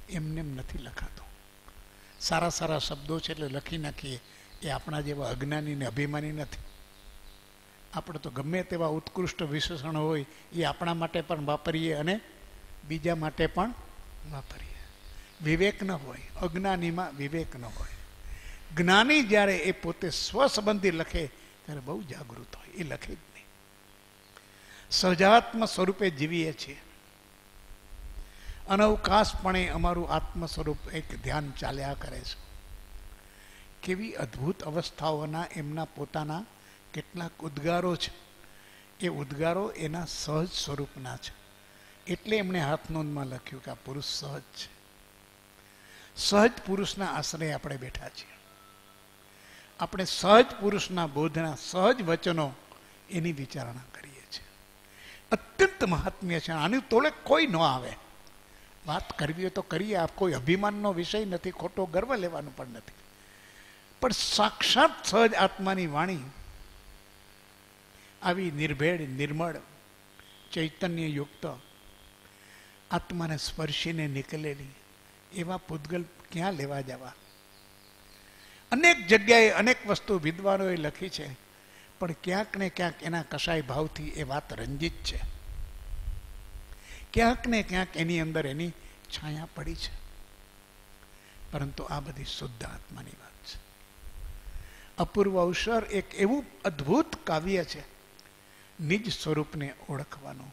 એમને નથી લખાતો. સારા શબ્દો છે એટલે લખી નાખીએ, એ આપણા જેવા અજ્ઞાની ને અભિમાની નથી. આપણે તો ગમે તેવા ઉત્કૃષ્ટ વિશેષણો હોય એ આપણા માટે પણ વાપરીએ અને બીજા માટે પણ વાપરીએ. વિવેક ન હોય, અજ્ઞાનીમાં વિવેક ન હોય. જ્ઞાની જ્યારે એ પોતે સ્વસંબંધી લખે ત્યારે બહુ જાગૃત હોય, એ લખે જ નહીં. સહજાત્મ સ્વરૂપે જીવીએ છીએ. અનવકાશપણે અમારું આત્મ સ્વરૂપ એક ધ્યાન ચાલ્યા કરે છે. કેવી અદ્ભુત અવસ્થાઓના એમના પોતાના કેટલાક ઉદ્ગારો છે. એ ઉદ્ગારો એના સહજ સ્વરૂપના છે. એટલે એમણે હાથનોંધમાં લખ્યું કે આ પુરુષ સહજ છે. સહજ પુરુષના આશ્રય આપણે બેઠા છીએ. આપણે સહજ પુરુષના બોધના, સહજ વચનો, એની વિચારણા કરીએ છીએ. અત્યંત મહાત્મ્ય છે. આની તોલે કોઈ ન આવે. વાત કરવી હોય તો કરીએ. આ કોઈ અભિમાનનો વિષય નથી, ખોટો ગર્વ લેવાનું પણ નથી. પણ સાક્ષાત સહજ આત્માની વાણી આવી નિર્ભેળ, નિર્મળ, ચૈતન્યયુક્ત, આત્માને સ્પર્શીને નીકળેલી એવા પૂતગલ ક્યાં લેવા જવા? અનેક જગ્યાએ અનેક વસ્તુ વિદ્વાનોએ લખી છે, પણ ક્યાંક ને ક્યાંક એના કશાય ભાવથી એ વાત રંજિત છે. ક્યાંક ને ક્યાંક એની અંદર એની છાયા પડી છે. પરંતુ આ બધી શુદ્ધ આત્માની વાત છે. અપૂર્વ અવસર એક એવું અદ્ભુત કાવ્ય છે નિજ સ્વરૂપને ઓળખવાનું.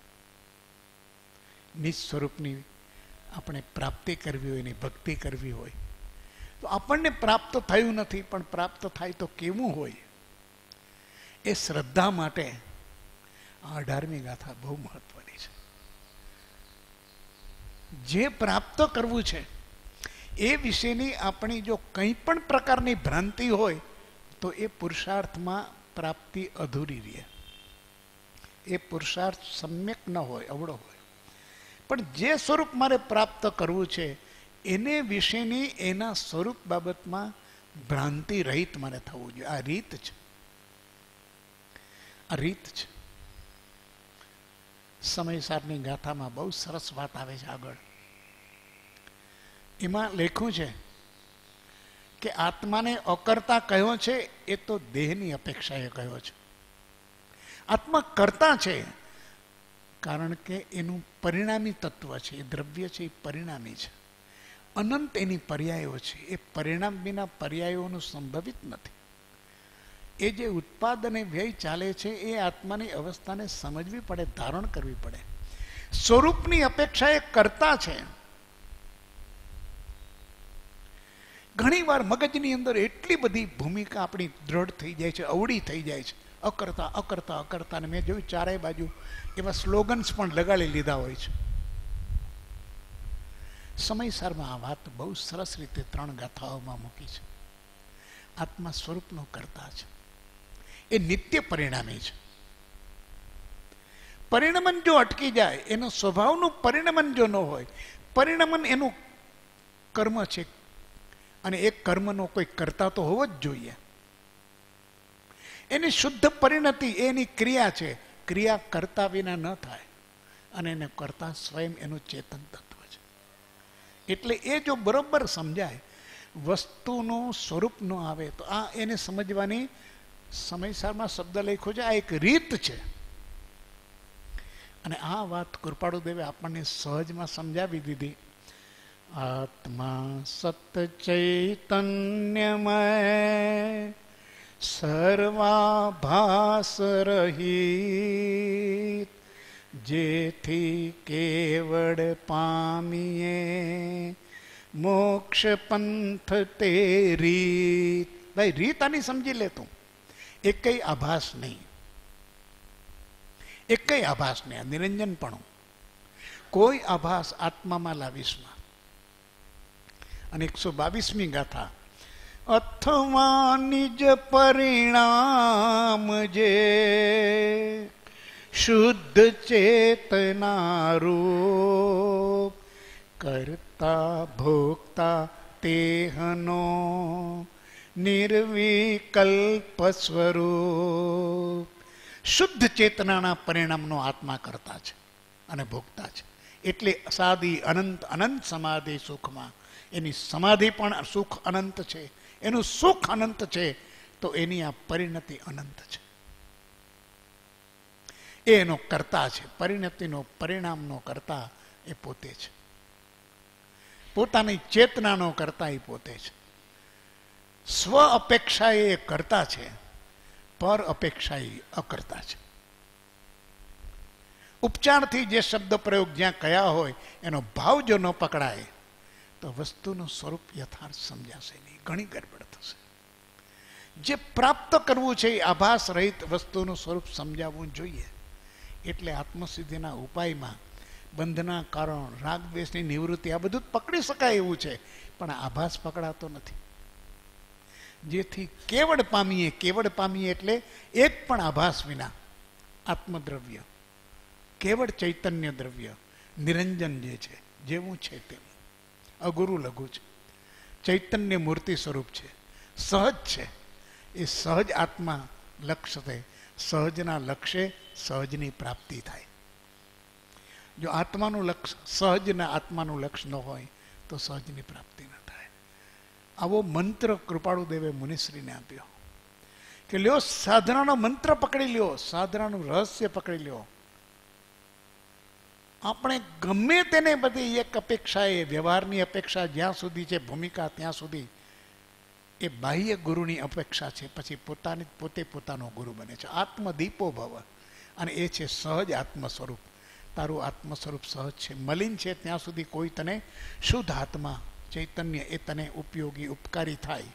નિજ સ્વરૂપની આપણે પ્રાપ્તિ કરવી હોય, એની ભક્તિ કરવી હોય તો આપણને પ્રાપ્ત થયું નથી, પણ પ્રાપ્ત થાય તો કેવું હોય? એ શ્રદ્ધા માટે આ 18મી ગાથા બહુ મહત્વની છે. જે પ્રાપ્ત કરવું છે એ વિશેની આપણી જો કંઈ પણ પ્રકારની ભ્રાંતિ હોય તો એ પુરુષાર્થમાં પ્રાપ્તિ અધૂરી રહે. એ પુરુષાર્થ સમ્યક ન હોય, અવળો હોય. પણ જે સ્વરૂપ મારે પ્રાપ્ત કરવું છે એને વિશેની એના સ્વરૂપ બાબતમાં ભ્રાંતિ રહિત મારે થવું જોઈએ. આ રીત છે, આ રીત છે. સમયસારની ગાથામાં બહુ સરસ વાત આવે છે આગળ. એમાં લખ્યું છે કે આત્માને અકર્તા કહ્યો છે એ તો દેહની અપેક્ષાએ કહ્યો છે. આત્મા કરતા છે કારણ કે એનું પરિણામી તત્વ છે, એ દ્રવ્ય છે, એ પરિણામી છે. અનંત એની પર્યાયો છે, એ પરિણામ વિના પર્યાયોનું સંભવિત નથી. એ જે ઉત્પાદન વ્યય ચાલે છે એ આત્માની અવસ્થાને સમજવી પડે, ધારણ કરવી પડે. સ્વરૂપની અપેક્ષા એ કરતા છે. ઘણી વાર મગજની અંદર એટલી બધી ભૂમિકા આપણી દ્રઢ થઈ જાય છે, અવળી થઈ જાય છે, અકર્તા અકર્તા અકર્તા. ને મેં જોયું ચારેય બાજુ એવા સ્લોગન્સ પણ લગાડી લીધા હોય છે. સમયસારમાં આ વાત બહુ સરસ રીતે 3 ગાથાઓમાં મૂકી છે. આત્મા સ્વરૂપનો કરતા છે, એ નિત્ય પરિણામી છે. પરિણમન જો અટકી જાય, એનો સ્વભાવનું પરિણમન જો ન હોય, પરિણમન એનું કર્મ છે અને એ કર્મનો કોઈ કરતા તો હોવો જ જોઈએ. એની શુદ્ધ પરિણતિ એની ક્રિયા છે. ક્રિયા કરતા વિના ન થાય અને એને કરતા સ્વયં એનું ચેતન તત્વ છે. એટલે એ જો બરોબર સમજાય, વસ્તુનું સ્વરૂપ ન આવે તો આ એને સમજવાની સમયસારમાં શબ્દ લખ્યો છે, આ એક રીત છે. અને આ વાત કૃપાળુ દેવે આપણને સહજમાં સમજાવી દીધી. આત્મા સત ચૈતન્યમય સર્વાભાસ રહિત, જેથી કેવળ પામીએ મોક્ષ પંથ તે રીત. ભાઈ રીત આની સમજી લે તું. એકય આભાસ નહીં, એકય આભાસ નહીં. નિરંજનપણું કોઈ આભાસ આત્મામાં લાવીશમાં. અને 122મી ગાથા, અથવા નિજ પરિણામ જે શુદ્ધ ચેતનારૂપ, કરતા ભોગતા તેહનો નિર્વિકલ્પ સ્વરૂપ. શુદ્ધ ચેતનાના પરિણામનો આત્મા કરતા છે અને ભોગતા છે. એટલે સાદી અનંત અનંત સમાધિ સુખમાં એની સમાધિ પણ સુખ અનંત છે, એનું સુખ અનંત છે, તો એની આ પરિણતિ અનંત છે. એનો કરતા છે. પરિણતિનો પરિણામનો કરતા એ પોતે છે. પોતાની ચેતનાનો કરતા એ પોતે છે. સ્વ અપેક્ષા એ કરતા છે, પર અપેક્ષા એ અકર્તા છે. ઉપચારથી જે શબ્દ પ્રયોગ જ્યાં કયા હોય એનો ભાવ જો ન પકડાય તો વસ્તુનું સ્વરૂપ યથાર્થ સમજાશે નહીં, ઘણી ગડબડ થશે. જે પ્રાપ્ત કરવું છે એ આભાસ રહિત વસ્તુનું સ્વરૂપ સમજાવવું જોઈએ. એટલે આત્મસિદ્ધિના ઉપાયમાં બંધના કારણ, રાગ દ્વેષની નિવૃત્તિ, આ બધું પકડી શકાય એવું છે, પણ આભાસ પકડાતો નથી. જેથી કેવળ પામીએ, કેવળ પામીએ એટલે એક પણ આભાસ વિના આત્મદ્રવ્ય, કેવળ ચૈતન્ય દ્રવ્ય, નિરંજન જે છે, જેવું છે તેવું, અગુરુ લઘુ છે, ચૈતન્ય મૂર્તિ સ્વરૂપ છે, સહજ છે. એ સહજ આત્મા લક્ષ્ય થાય. સહજના લક્ષ્ય સહજની પ્રાપ્તિ થાય. જો આત્માનું લક્ષ્ય, સહજના આત્માનું લક્ષ્ય ન હોય તો સહજની પ્રાપ્તિ ન થાય. આવો મંત્ર કૃપાળુ દેવે મુનિશ્રીને આપ્યો કે લ્યો સાધનાનો મંત્ર પકડી લ્યો, સાધનાનું રહસ્ય પકડી લ્યો. આપણે ગમે તેને બધી એક અપેક્ષા, એ વ્યવહારની અપેક્ષા જ્યાં સુધી છે, ભૂમિકા ત્યાં સુધી એ બાહ્ય ગુરુની અપેક્ષા છે. પછી પોતે પોતાનો ગુરુ બને છે. આત્મદીપો ભવ, અને એ છે સહજ આત્મ સ્વરૂપ. તારું આત્મ સ્વરૂપ સહજ છે, મલિન છે ત્યાં સુધી કોઈ તને શુદ્ધ આત્મા ચૈતન્ય એ તને ઉપયોગી ઉપકારી થાય,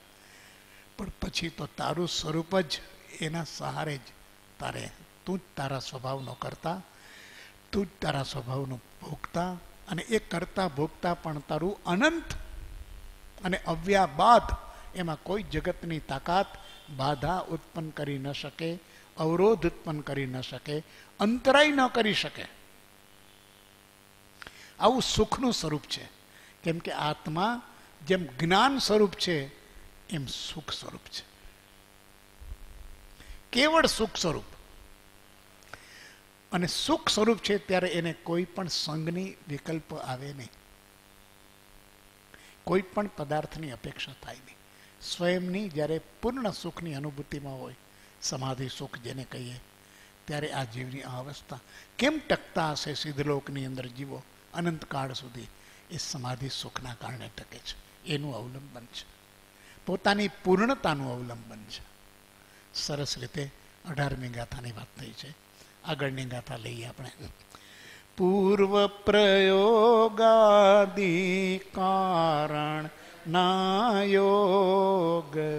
પણ પછી તો તારું સ્વરૂપ જ એના સહારે જ તારે, તું જ તારા સ્વભાવનો કરતા, તું જ તારા સ્વભાવનો ભોગતા, અને એ કરતા ભોગતા પણ તારું અનંત અને અવ્યાબાદ. એમાં કોઈ જગતની તાકાત બાધા ઉત્પન્ન કરી ન શકે, અવરોધ ઉત્પન્ન કરી ન શકે, અંતરાય ન કરી શકે. આવું સુખનું સ્વરૂપ છે. કેમ કે આત્મા જેમ જ્ઞાન સ્વરૂપ છે એમ સુખ સ્વરૂપ છે, કેવળ સુખ સ્વરૂપ. અને સુખ સ્વરૂપ છે ત્યારે એને કોઈ પણ સંગની વિકલ્પ આવે નહીં, કોઈ પણ પદાર્થની અપેક્ષા થાય નહીં. સ્વયંની જ્યારે પૂર્ણ સુખની અનુભૂતિમાં હોય, સમાધિ સુખ જેને કહીએ, ત્યારે આ જીવની આ અવસ્થા કેમ ટકતા હશે? સિદ્ધલોકની અંદર જીવો અનંતકાળ સુધી એ સમાધિ સુખના કારણે ટકે છે. એનું અવલંબન છે, પોતાની પૂર્ણતાનું અવલંબન છે. સરસ રીતે 18મી ગાથાની વાત થઈ છે. આગળની ગાથા લઈએ આપણે. પૂર્વ પ્રયોગાદિ કારણ ના યોગથી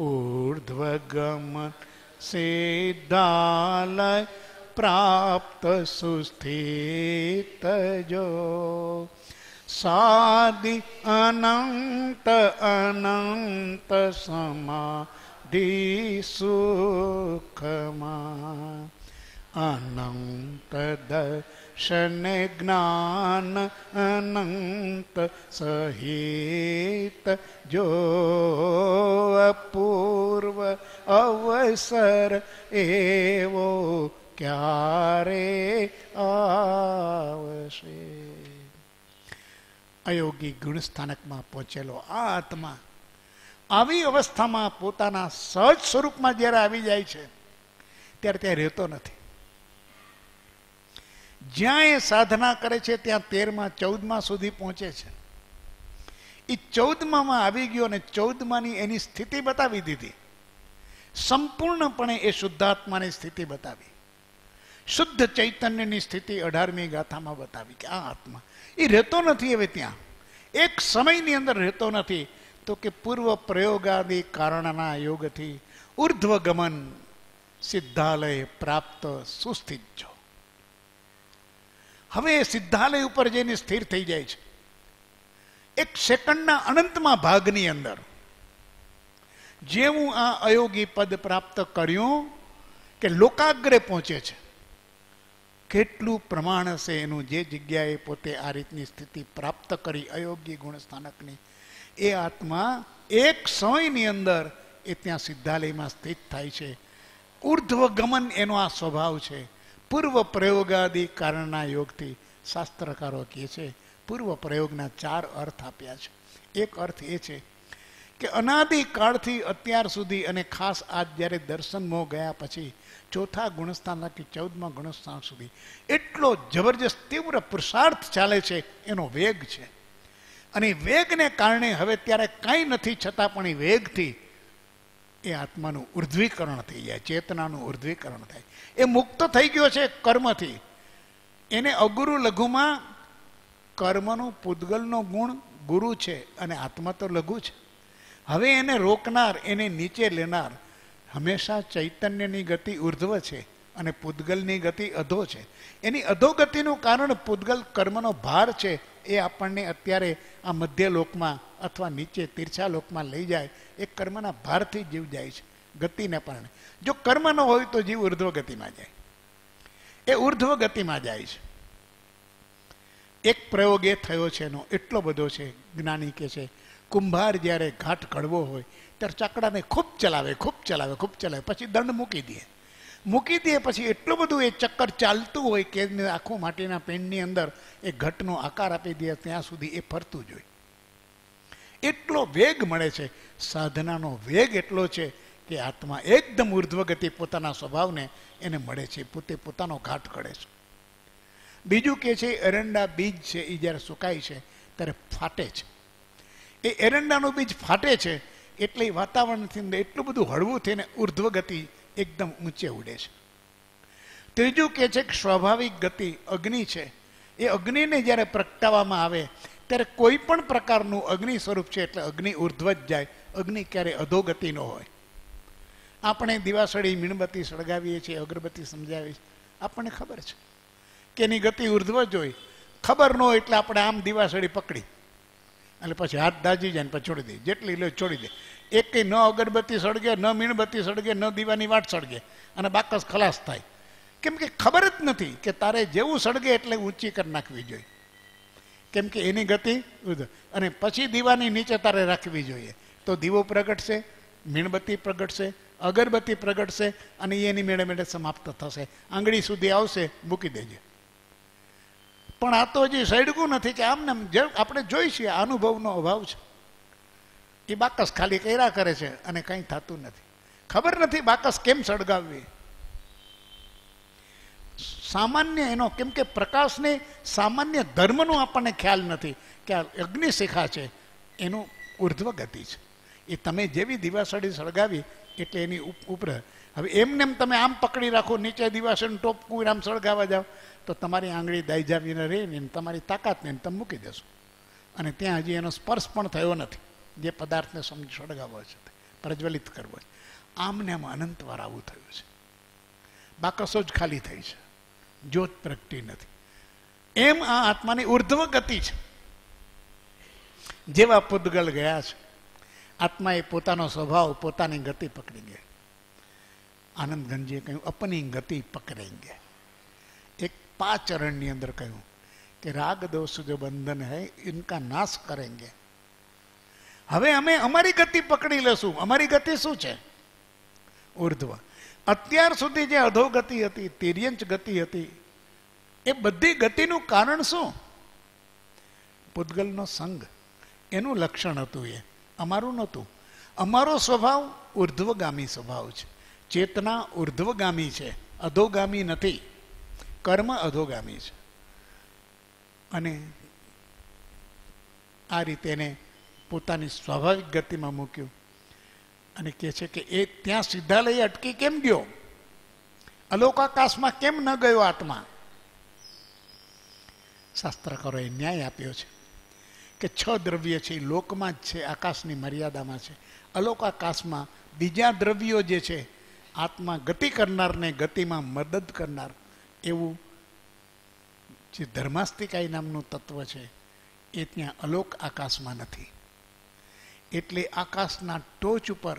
ઉર્ધ્વગમન સિદ્ધાલય પ્રાપ્ત સુસ્થિત જો સાદિ અનંત અનંત સમાધિ સુખમાં અનંત દર્શન જ્ઞાન અનંત સહિત જો અપૂર્વ અવસર એવો ક્યારે આવશે? અયોગી ગુણસ્થાનકમાં પહોંચેલો આ આત્મા આવી અવસ્થામાં પોતાના સહજ સ્વરૂપમાં જ્યારે આવી જાય છે ત્યારે ત્યાં રહેતો નથી. જ્યાં એ સાધના કરે છે ત્યાં 13મા 14મા સુધી પહોંચે છે. એ 14માં આવી ગયો અને 14માની એની સ્થિતિ બતાવી દીધી. સંપૂર્ણપણે એ શુદ્ધાત્માની સ્થિતિ બતાવી, શુદ્ધ ચૈતન્યની સ્થિતિ 18મી ગાથામાં બતાવી કે આ આત્મા એ રહેતો નથી હવે ત્યાં, એક સમયની અંદર રહેતો નથી. તો કે પૂર્વ પ્રયોગાદિ કારણના યોગથી ઉર્ધ્વ ગમન સિદ્ધાલય પ્રાપ્ત સુસ્થિત છો. હવે એ સિદ્ધાલય ઉપર જઈને સ્થિર થઈ જાય છે. એક સેકન્ડના અનંતમાં ભાગની અંદર જેવું આ અયોગી પદ પ્રાપ્ત કર્યું કે લોકાગ્રે પહોંચે છે. કેટલું પ્રમાણ હશે એનું, જે જગ્યાએ પોતે આ રીતની સ્થિતિ પ્રાપ્ત કરી અયોગી ગુણસ્થાનકની, એ આત્મા એક સમયની અંદર એ ત્યાં સિદ્ધાલયમાં સ્થિત થાય છે. ઉર્ધ્વ ગમન એનો આ સ્વભાવ છે. પૂર્વ પ્રયોગાદિ કારણના યોગથી શાસ્ત્રકારો કહે છે પૂર્વ પ્રયોગના 4 અર્થ આપ્યા છે. એક અર્થ એ છે કે અનાદિકાળથી અત્યાર સુધી અને ખાસ આજ જ્યારે દર્શન મોહ ગયા પછી 4થા ગુણસ્થાન કે 14મા ગુણસ્થાન સુધી એટલો જબરજસ્ત તીવ્ર પુરુષાર્થ ચાલે છે, એનો વેગ છે. અને વેગને કારણે હવે ત્યારે કાંઈ નથી છતાં પણ એ વેગથી એ આત્માનું ઉર્ધ્વીકરણ થઈ જાય, ચેતનાનું ઉર્ધ્વીકરણ થાય. એ મુક્ત થઈ ગયો છે કર્મથી. એને અગુરુ લઘુમાં કર્મનું પૂદગલનો ગુણ ગુરુ છે અને આત્મા તો લઘુ છે. હવે એને રોકનાર, એને નીચે લેનાર હંમેશા ચૈતન્યની ગતિ ઉર્ધ્વ છે અને પૂદગલની ગતિ અધો છે. એની અધોગતિનું કારણ પૂદગલ કર્મનો ભાર છે. એ આપણને અત્યારે આ મધ્ય લોકમાં અથવા નીચે તીર્છા લોકમાં લઈ જાય. એ કર્મના ભારથી જીવ જાય છે ગતિને કારણે. જો કર્મ ન હોય તો જીવ ઉર્ધ્વ ગતિમાં જાય, એ ઉર્ધ્વ ગતિમાં જાય છે. એક પ્રયોગ એ થયો છે એનો એટલો બધો છે. જ્ઞાની કે છે કુંભાર જ્યારે ઘાટ કડવો હોય ત્યારે ચાકડાને ખૂબ ચલાવે પછી દંડ મૂકી દે પછી એટલું બધું એ ચક્કર ચાલતું હોય કે આખું માટીના પેનની અંદર એ ઘટનો આકાર આપી દે ત્યાં સુધી એ ફરતું જ હોય. એટલો વેગ મળે છે. સાધનાનો વેગ એટલો છે કે આત્મા એકદમ ઉર્ધ્વ ગતિ પોતાના સ્વભાવને એને મળે છે, પોતે પોતાનો ઘાટ કડે છે. બીજું કે છે એરંડા બીજ છે એ જ્યારે સુકાય છે ત્યારે ફાટે છે. એ એરંડાનું બીજ ફાટે છે એટલે વાતાવરણથી એટલું બધું હળવું થઈને ઉર્ધ્વ ગતિ એકદમ ઊંચે ઉડે છે. ત્રીજું કે છે કે સ્વાભાવિક ગતિ અગ્નિ છે. એ અગ્નિને જ્યારે પ્રગટાવવામાં આવે ત્યારે કોઈ પણ પ્રકારનું અગ્નિ સ્વરૂપ છે એટલે અગ્નિ ઉર્ધ્વ જ જાય. અગ્નિ ક્યારે અધોગતિ ન હોય. આપણે દિવાસળી મીણબત્તી સળગાવીએ છીએ, અગરબત્તી સમજાવીએ છીએ, આપણને ખબર છે કે એની ગતિ ઉર્ધ્વ જ હોય. ખબર ન હોય એટલે આપણે આમ દિવાસળી પકડી એટલે પછી હાથ દાજી જાય ને પછી છોડી દે, જેટલી લે છોડી દે. એક કંઈ ન અગરબત્તી સળગે, ન મીણબત્તી સળગે, ન દીવાની વાટ સળગે અને બાકસ ખલાસ થાય. કેમ કે ખબર જ નથી કે તારે જેવું સળગે એટલે ઊંચી કરી નાખવી જોઈએ. કેમ કે એની ગતિ અને પછી દીવાની નીચે તારે રાખવી જોઈએ. તો દીવો પ્રગટશે, મીણબત્તી પ્રગટશે, અગરબત્તી પ્રગટશે અને એની મેળે મેળે સમાપ્ત થશે. આંગળી સુધી આવશે, મૂકી દેજે. પણ આ તો હજી સળગું નથી કે આમને આપણે જોઈ છીએ અનુભવનો અભાવ છે. એ બાકસ ખાલી કર્યા કરે છે અને કંઈ થતું નથી. ખબર નથી બાકસ કેમ સળગાવવી. સામાન્ય એનો કેમ કે પ્રકાશને સામાન્ય ધર્મનો આપણને ખ્યાલ નથી કે આ અગ્નિશિખા છે એનું ઉર્ધ્વ ગતિ છે. એ તમે જેવી દિવાસળી સળગાવી એટલે એની ઉપર. હવે એમને તમે આમ પકડી રાખો, નીચે દિવાસળીનું ટોપકું આમ સળગાવવા જાઓ તો તમારી આંગળી દાઈજાવીને રહીને તમારી તાકાત નહીં તમે મૂકી દેશો. અને ત્યાં હજી એનો સ્પર્શ પણ થયો નથી જે પદાર્થને સળગાવવો છે, પ્રજ્વલિત કરવો છે. આમને આમ અનંતવાર આવું થયું છે. બાકસો જ ખાલી થઈ છે, જ્યોત પ્રગટી નથી. એમ આ આત્માની ઉર્ધ્વ ગતિ છે. જેવા પૂતગલ ગયા છે, આત્માએ પોતાનો સ્વભાવ, પોતાની ગતિ પકડી ગયા. આનંદ ગંજીએ કહ્યું અપની ગતિ પકડેંગે. એક 5 ચરણની અંદર કહ્યું કે રાગ દોષ જો બંધન હૈ ઇનકા નાશ કરેંગે. હવે અમે અમારી ગતિ પકડી લેશું. અમારી ગતિ શું છે? ઉર્ધ્વ. અત્યાર સુધી જે અધોગતિ હતી, તિર્યંચ ગતિ હતી, એ બધી ગતિનું કારણ શું? પૂતગલનો સંગ. એનું લક્ષણ હતું. એ અમારું નહોતું. અમારો સ્વભાવ ઉર્ધ્વગામી સ્વભાવ છે. ચેતના ઉર્ધ્વગામી છે, અધોગામી નથી. કર્મ અધોગામી છે. અને આ રીતે એને પોતાની સ્વાભાવિક ગતિમાં મૂક્યું અને કહે છે કે એ ત્યાં સીધા લઈ અટકી કેમ ગયો? અલોકાકાશમાં કેમ ન ગયો આત્મા? શાસ્ત્રકારોએ ન્યાય આપ્યો છે કે 6 દ્રવ્ય છે, લોકમાં જ છે, આકાશની મર્યાદામાં છે. અલોકાકાશમાં બીજા દ્રવ્યો જે છે, આત્મા ગતિ કરનારને ગતિમાં મદદ કરનાર એવું જે ધર્માસ્તિકાઈ નામનું તત્વ છે એ ત્યાં અલોક આકાશમાં નથી. એટલે આકાશના ટોચ ઉપર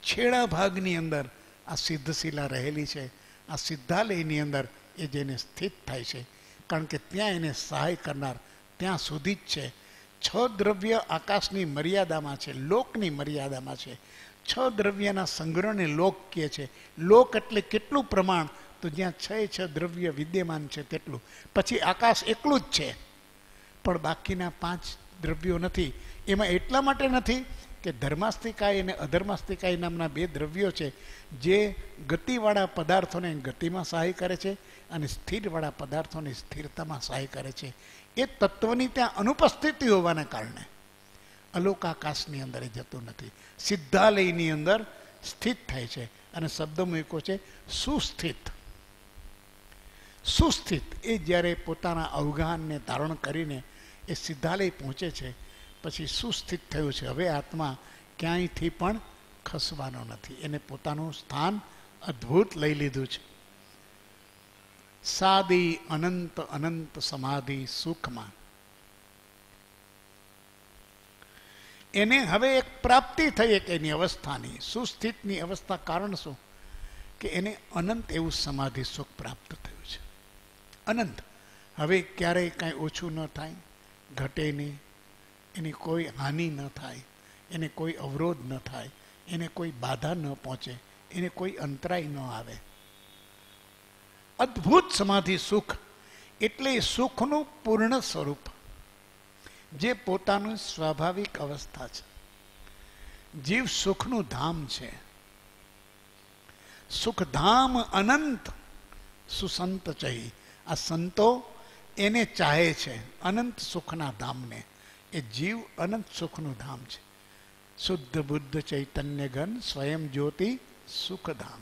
છેડા ભાગની અંદર આ સિદ્ધશિલા રહેલી છે. આ સિદ્ધાલયની અંદર એ જેને સ્થિત થાય છે, કારણ કે ત્યાં એને સહાય કરનાર ત્યાં સુધી જ છે. 6 દ્રવ્ય આકાશની મર્યાદામાં છે, લોકની મર્યાદામાં છે. 6 દ્રવ્યના સંગ્રહને લોક કહે છે. લોક એટલે કેટલું પ્રમાણ? તો જ્યાં 6 દ્રવ્ય વિદ્યમાન છે તેટલું. પછી આકાશ એકલું જ છે, પણ બાકીના 5 દ્રવ્યો નથી. એમાં એટલા માટે નથી કે ધર્માસ્તિકાય અને અધર્માસ્તિકાય નામના 2 દ્રવ્યો છે જે ગતિવાળા પદાર્થોને ગતિમાં સહાય કરે છે અને સ્થિરવાળા પદાર્થોને સ્થિરતામાં સહાય કરે છે. એ તત્વની ત્યાં અનુપસ્થિતિ હોવાને કારણે અલોકાકાશની અંદર એ જતું નથી, સિદ્ધાલયની અંદર સ્થિત થાય છે. અને શબ્દ મૂક્યો છે સુસ્થિત. સુસ્થિત એ જ્યારે પોતાના અવગાહનને ધારણ કરીને એ સિદ્ધાલય પહોંચે છે પછી સુસ્થિત થયું છે. હવે આત્મા ક્યાંયથી પણ ખસવાનો નથી. એને પોતાનું સ્થાન અદ્ભુત લઈ લીધું છે. સાદી અનંત અનંત સમાધિ સુખમાં એને હવે એક પ્રાપ્તિ થઈ એક એની અવસ્થાની, સુસ્થિતની અવસ્થા. કારણ શું? કે એને અનંત એવું સમાધિ સુખ પ્રાપ્ત થયું છે. અનંત. હવે ક્યારેય કાંઈ ઓછું ન થાય, ઘટે નહીં, એની કોઈ હાનિ ન થાય, એને કોઈ અવરોધ ન થાય, એને કોઈ બાધા ન પહોંચે, એને કોઈ અંતરાય ન આવે. અદ્ભુત સમાધિ સુખ એટલે સુખનું પૂર્ણ સ્વરૂપ, જે પોતાનું સ્વાભાવિક અવસ્થા છે. જીવ સુખનું ધામ છે. સુખધામ અનંત સુસંત ચહી. આ સંતો એને ચાહે છે, અનંત સુખના ધામને. એ જીવ અનંત સુખનું ધામ છે. શુદ્ધ બુદ્ધ ચૈતન્ય ઘન સ્વયં જ્યોતિ સુખધામ.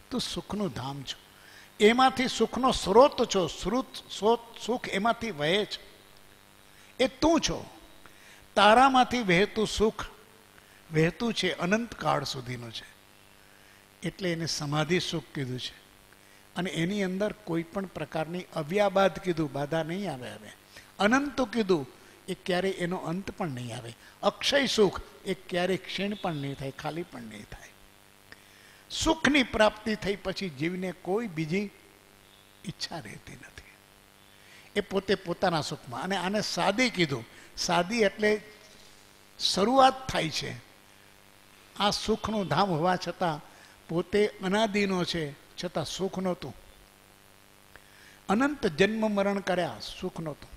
તું સુખનું ધામ છો, એમાંથી સુખનો સ્રોત છો. સુખ એમાંથી વહે છે, એ તું છો. તારામાંથી વહેતું સુખ વહેતું છે, અનંતકાળ સુધીનું છે. એટલે એને સમાધિ સુખ કીધું છે. અને એની અંદર કોઈ પણ પ્રકારની અવ્યાબાદ કીધું, બાધા નહીં આવે. હવે અનંત કીધું, એ ક્યારેય એનો અંત પણ નહીં આવે. અક્ષય સુખ એ ક્યારેય ક્ષીણ પણ નહીં થાય, ખાલી પણ નહીં થાય. સુખની પ્રાપ્તિ થઈ પછી જીવને કોઈ બીજી ઈચ્છા રહેતી નથી. એ પોતે પોતાના સુખમાં. અને આને સાદી કીધું. સાદી એટલે શરૂઆત થાય છે. આ સુખનું ધામ હોવા છતાં પોતે અનાદિનો છે, છતાં સુખ નહોતું. અનંત જન્મ મરણ કર્યા, સુખ નહોતું.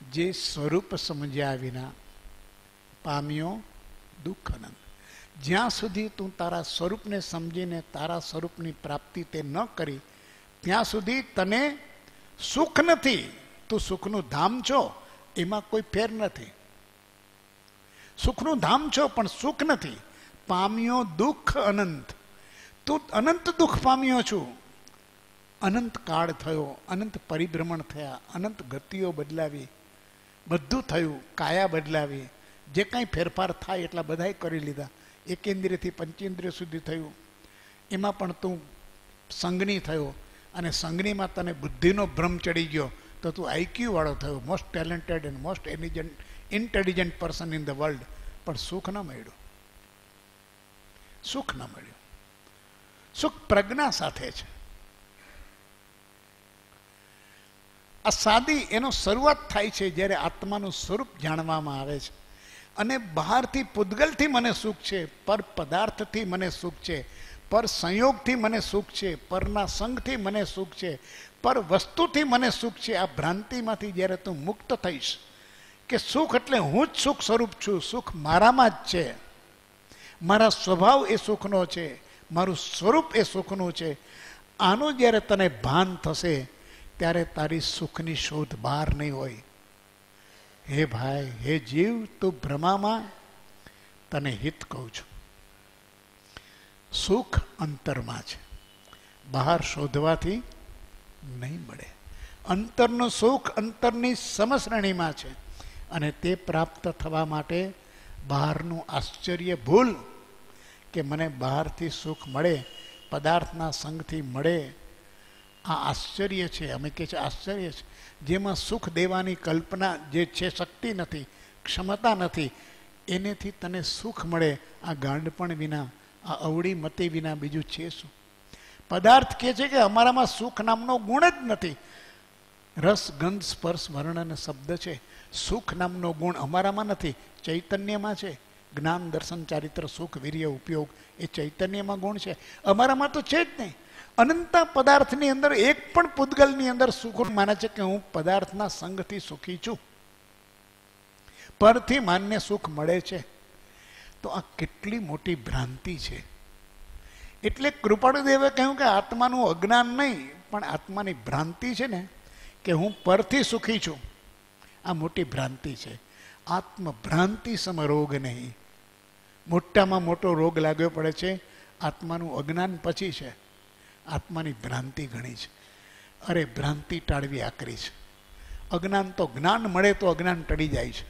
જે સ્વરૂપ સમજ્યા વિના પામ્યો દુઃખ અનંત. જ્યાં સુધી તું તારા સ્વરૂપને સમજીને તારા સ્વરૂપની પ્રાપ્તિ તે ન કરી ત્યાં સુધી તને સુખ નથી. તું સુખનું ધામ છો, એમાં કોઈ ફેર નથી. સુખનું ધામ છો પણ સુખ નથી. પામ્યો દુઃખ અનંત. તું અનંત દુઃખ પામ્યો છું. અનંત કાળ થયો, અનંત પરિભ્રમણ થયા, અનંત ગતિઓ બદલાવી, બધું થયું, કાયા બદલાવી, જે કાંઈ ફેરફાર થાય એટલા બધાય કરી લીધા. એકેન્દ્રિયથી પંચેન્દ્રિય સુધી થયું. એમાં પણ તું સંગની થયો અને સંગનીમાં તને બુદ્ધિનો ભ્રમ ચડી ગયો તો તું આઈક્યુ વાળો થયો, most talented and most intelligent person in the world. પણ સુખ ન મળ્યું. સુખ ન મળ્યું. સુખ પ્રજ્ઞા સાથે છે. આ સાદી એનો શરૂઆત થાય છે જ્યારે આત્માનું સ્વરૂપ જાણવામાં આવે છે. અને બહારથી પૂતગલથી મને સુખ છે, પર પદાર્થથી મને સુખ છે, પર સંયોગથી મને સુખ છે, પરના સંગથી મને સુખ છે, પર વસ્તુથી મને સુખ છે. આ ભ્રાંતિમાંથી જ્યારે તું મુક્ત થઈશ કે સુખ એટલે હું જ સુખ સ્વરૂપ છું, સુખ મારામાં જ છે, મારા સ્વભાવ એ સુખનો છે, મારું સ્વરૂપ એ સુખનું છે, આનું જ્યારે તને ભાન થશે ત્યારે તારી સુખની શોધ બહાર નહીં હોય. હે ભાઈ, હે જીવ, તું ભ્રમામાં, તને હિત કહું છું. સુખ અંતરમાં છે, બહાર શોધવાથી નહીં મળે. અંતરનું સુખ અંતરની સમશ્રેણીમાં છે અને તે પ્રાપ્ત થવા માટે બહારનું આશ્ચર્ય ભૂલ કે મને બહારથી સુખ મળે, પદાર્થના સંગથી મળે, આ આશ્ચર્ય છે. અમે કહે છે આશ્ચર્ય છે. જેમાં સુખ દેવાની કલ્પના જે છે, શક્તિ નથી, ક્ષમતા નથી, એનેથી તને સુખ મળે. આ ગાંડપણ વિના, આ અવળી મતી વિના બીજું છે શું? પદાર્થ કહે છે કે અમારામાં સુખ નામનો ગુણ જ નથી. રસ, ગંધ, સ્પર્શ, વર્ણ અને શબ્દ છે. સુખ નામનો ગુણ અમારામાં નથી, ચૈતન્યમાં છે. જ્ઞાન, દર્શન, ચારિત્ર, સુખ, વીર્ય, ઉપયોગ એ ચૈતન્યમાં ગુણ છે. અમારામાં તો છે જ નહીં. અનંત પદાર્થની અંદર એક પણ પૂતગલની અંદર સુખ માને છે કે હું પદાર્થના સંગથી સુખી છું, પરથી માનને સુખ મળે છે. તો આ કેટલી મોટી ભ્રાંતિ છે. એટલે કૃપાળુદેવે કહ્યું કે આત્માનું અજ્ઞાન નહીં પણ આત્માની ભ્રાંતિ છે ને, કે હું પરથી સુખી છું, આ મોટી ભ્રાંતિ છે. આત્મભ્રાંતિ સમ રોગ નહીં. મોટામાં મોટો રોગ લાગ્યો પડે છે આત્માનું અજ્ઞાન પછી છે. આત્માની ભ્રાંતિ ઘણી છે. અરે ભ્રાંતિ ટાળવી આકરી છે. અજ્ઞાન તો જ્ઞાન મળે તો અજ્ઞાન ટળી જાય છે.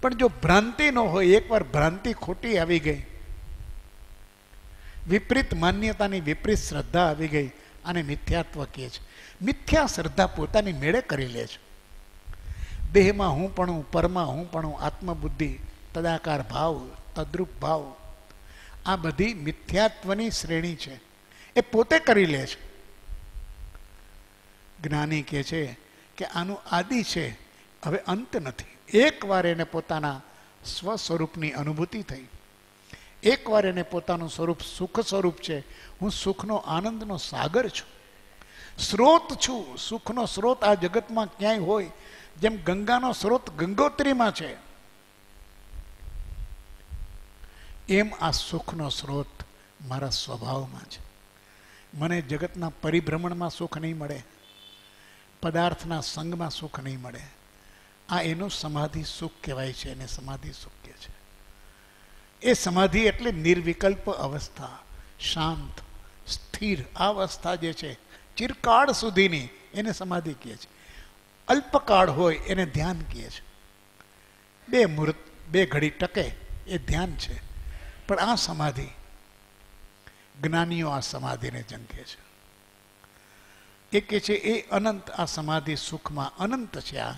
પણ જો ભ્રાંતિ ન હોય, એકવાર ભ્રાંતિ ખોટી આવી ગઈ, વિપરીત માન્યતાની વિપરીત શ્રદ્ધા આવી ગઈ, અને મિથ્યાત્વ કહે છે. મિથ્યા શ્રદ્ધા પોતાની મેળે કરી લે છે. દેહમાં હું પણ, પરમાં હું પણ, આત્મબુદ્ધિ, તદાકાર ભાવ, તદ્રુપ ભાવ, આ બધી મિથ્યાત્વની શ્રેણી છે. એ પોતે કરી લે છે. જ્ઞાની કહે છે કે આનું આદિ છે, હવે અંત નથી. એકવાર એને પોતાના સ્વ સ્વરૂપની અનુભૂતિ થઈ, એકવાર એને પોતાનું સ્વરૂપ સુખ સ્વરૂપ છે. હું સુખનો આનંદનો સાગર છું, સ્રોત છું. સુખનો સ્રોત આ જગતમાં ક્યાંય હોય, જેમ ગંગાનો સ્રોત ગંગોત્રીમાં છે, એમ આ સુખનો સ્રોત મારા સ્વભાવમાં છે. મને જગતના પરિભ્રમણમાં સુખ નહીં મળે, પદાર્થના સંગમાં સુખ નહીં મળે. આ એનું સમાધિ સુખ કહેવાય છે, એને સમાધિ સુખ કહે છે. એ સમાધિ એટલે નિર્વિકલ્પ અવસ્થા, શાંત, સ્થિર આ અવસ્થા જે છે ચિરકાળ સુધીની, એને સમાધિ કહે છે. અલ્પકાળ હોય એને ધ્યાન કહે છે. બે ઘડી ટકે એ ધ્યાન છે. પણ આ સમાધિ, જ્ઞાનીઓ આ સમાધિને જંખે છે. એ કહે છે એ અનંત, આ સમાધિ સુખમાં અનંત છે. આ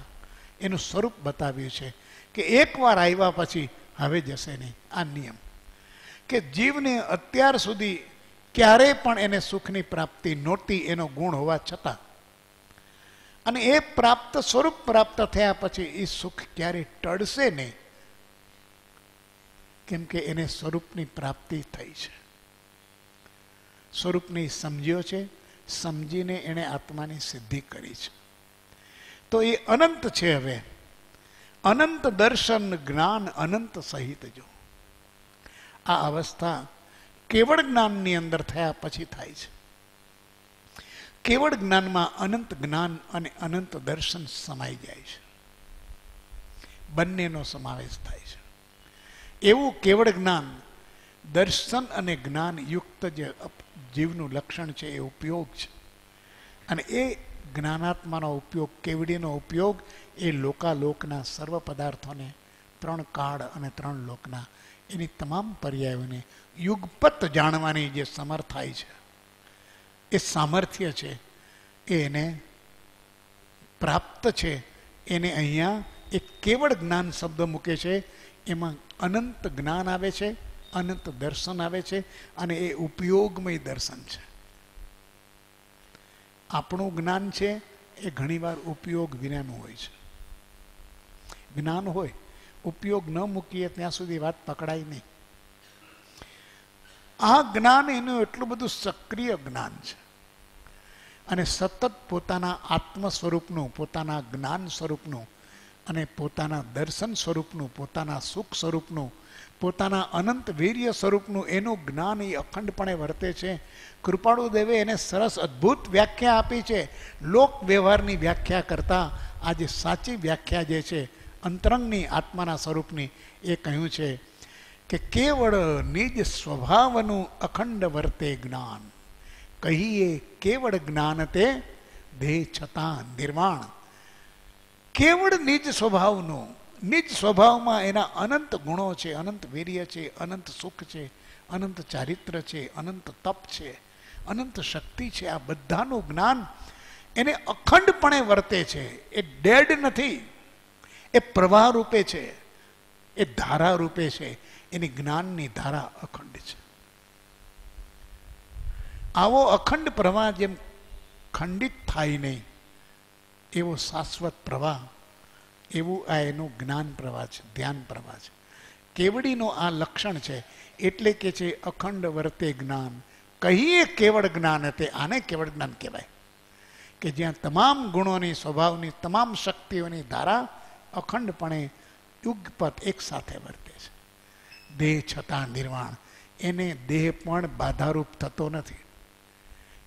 એનું સ્વરૂપ બતાવ્યું છે કે એકવાર આવ્યા પછી હવે જશે નહીં. આ નિયમ કે જીવને અત્યાર સુધી ક્યારેય પણ એને સુખની પ્રાપ્તિ નહોતી, એનો ગુણ હોવા છતાં અને એ પ્રાપ્ત સ્વરૂપ પ્રાપ્ત થયા પછી એ સુખ ક્યારે ટળશે નહીં, કેમ કે એને સ્વરૂપની પ્રાપ્તિ થઈ છે. સ્વરૂપને સમજ્યો છે, સમજીને એણે આત્માની સિદ્ધિ કરી છે. તો એ અનંત છે. હવે અનંત દર્શન જ્ઞાન અનંત સહિત જો આ અવસ્થા કેવળ જ્ઞાનની અંદર થયા પછી થાય છે. કેવળ જ્ઞાનમાં અનંત જ્ઞાન અને અનંત દર્શન સમાઈ જાય છે, બંનેનો સમાવેશ થાય છે. એવું કેવળ જ્ઞાન દર્શન અને જ્ઞાન યુક્ત જે જીવનું લક્ષણ છે એ ઉપયોગ છે. અને એ જ્ઞાનાત્માનો ઉપયોગ, કેવડીનો ઉપયોગ એ લોકાલોકના સર્વ પદાર્થોને, ત્રણ કાળ અને ત્રણ લોકના એની તમામ પર્યાયોને યુગપત જાણવાની જે સમર્થ થાય છે, એ સામર્થ્ય છે, એને પ્રાપ્ત છે. એને અહીંયા એક કેવળ જ્ઞાન શબ્દ મૂકે છે. એમાં અનંત જ્ઞાન આવે છે, અનંત દર્શન આવે છે, અને એ ઉપયોગમય દર્શન છે. આપણું જ્ઞાન છે એ ઘણીવાર ઉપયોગ વિનાનું હોય છે. જ્ઞાન હોય, ઉપયોગ ન મૂકીએ ત્યાં સુધી વાત પકડાય નહીં. આ જ્ઞાન એનું એટલું બધું સક્રિય જ્ઞાન છે, અને સતત પોતાના આત્મ સ્વરૂપનું, પોતાના જ્ઞાન સ્વરૂપનું અને પોતાના દર્શન સ્વરૂપનું, પોતાના સુખ સ્વરૂપનું, પોતાના અનંત વીર્ય સ્વરૂપનું એનું જ્ઞાન એ અખંડપણે વર્તે છે. કૃપાળુ દેવે એને સરસ અદ્ભુત વ્યાખ્યા આપી છે. લોક વ્યવહારની વ્યાખ્યા કરતાં આજે સાચી વ્યાખ્યા જે છે અંતરંગની આત્માના સ્વરૂપની, એ કહ્યું છે કે કેવળ નિજ સ્વભાવનું અખંડ વર્તે જ્ઞાન, કહીએ કેવળ જ્ઞાન તે દેહ છતાં નિર્વાણ. કેવળ નિજ સ્વભાવનું, નિજ સ્વભાવમાં એના અનંત ગુણો છે, અનંત વીર્ય છે, અનંત સુખ છે, અનંત ચારિત્ર છે, અનંત તપ છે, અનંત શક્તિ છે. આ બધાનું જ્ઞાન એને અખંડપણે વર્તે છે. એ ડેડ નથી, એ પ્રવાહ રૂપે છે, એ ધારા રૂપે છે. એની જ્ઞાનની ધારા અખંડ છે. આવો અખંડ પ્રવાહ જેમ ખંડિત થાય નહીં એવો શાશ્વત પ્રવાહ, એવું આ એનું જ્ઞાન પ્રવાહ છે, ધ્યાન પ્રવાહ છે. કેવડીનું આ લક્ષણ છે. એટલે કે છે અખંડ વર્તે જ્ઞાન, કહીએ કેવળ જ્ઞાન તે. આને કેવળ જ્ઞાન કહેવાય કે જ્યાં તમામ ગુણોની, સ્વભાવની, તમામ શક્તિઓની ધારા અખંડપણે યુગપત એક સાથે વર્તે છે. દેહ છતાં નિર્વાણ. એને દેહ પણ બાધારૂપ થતો નથી,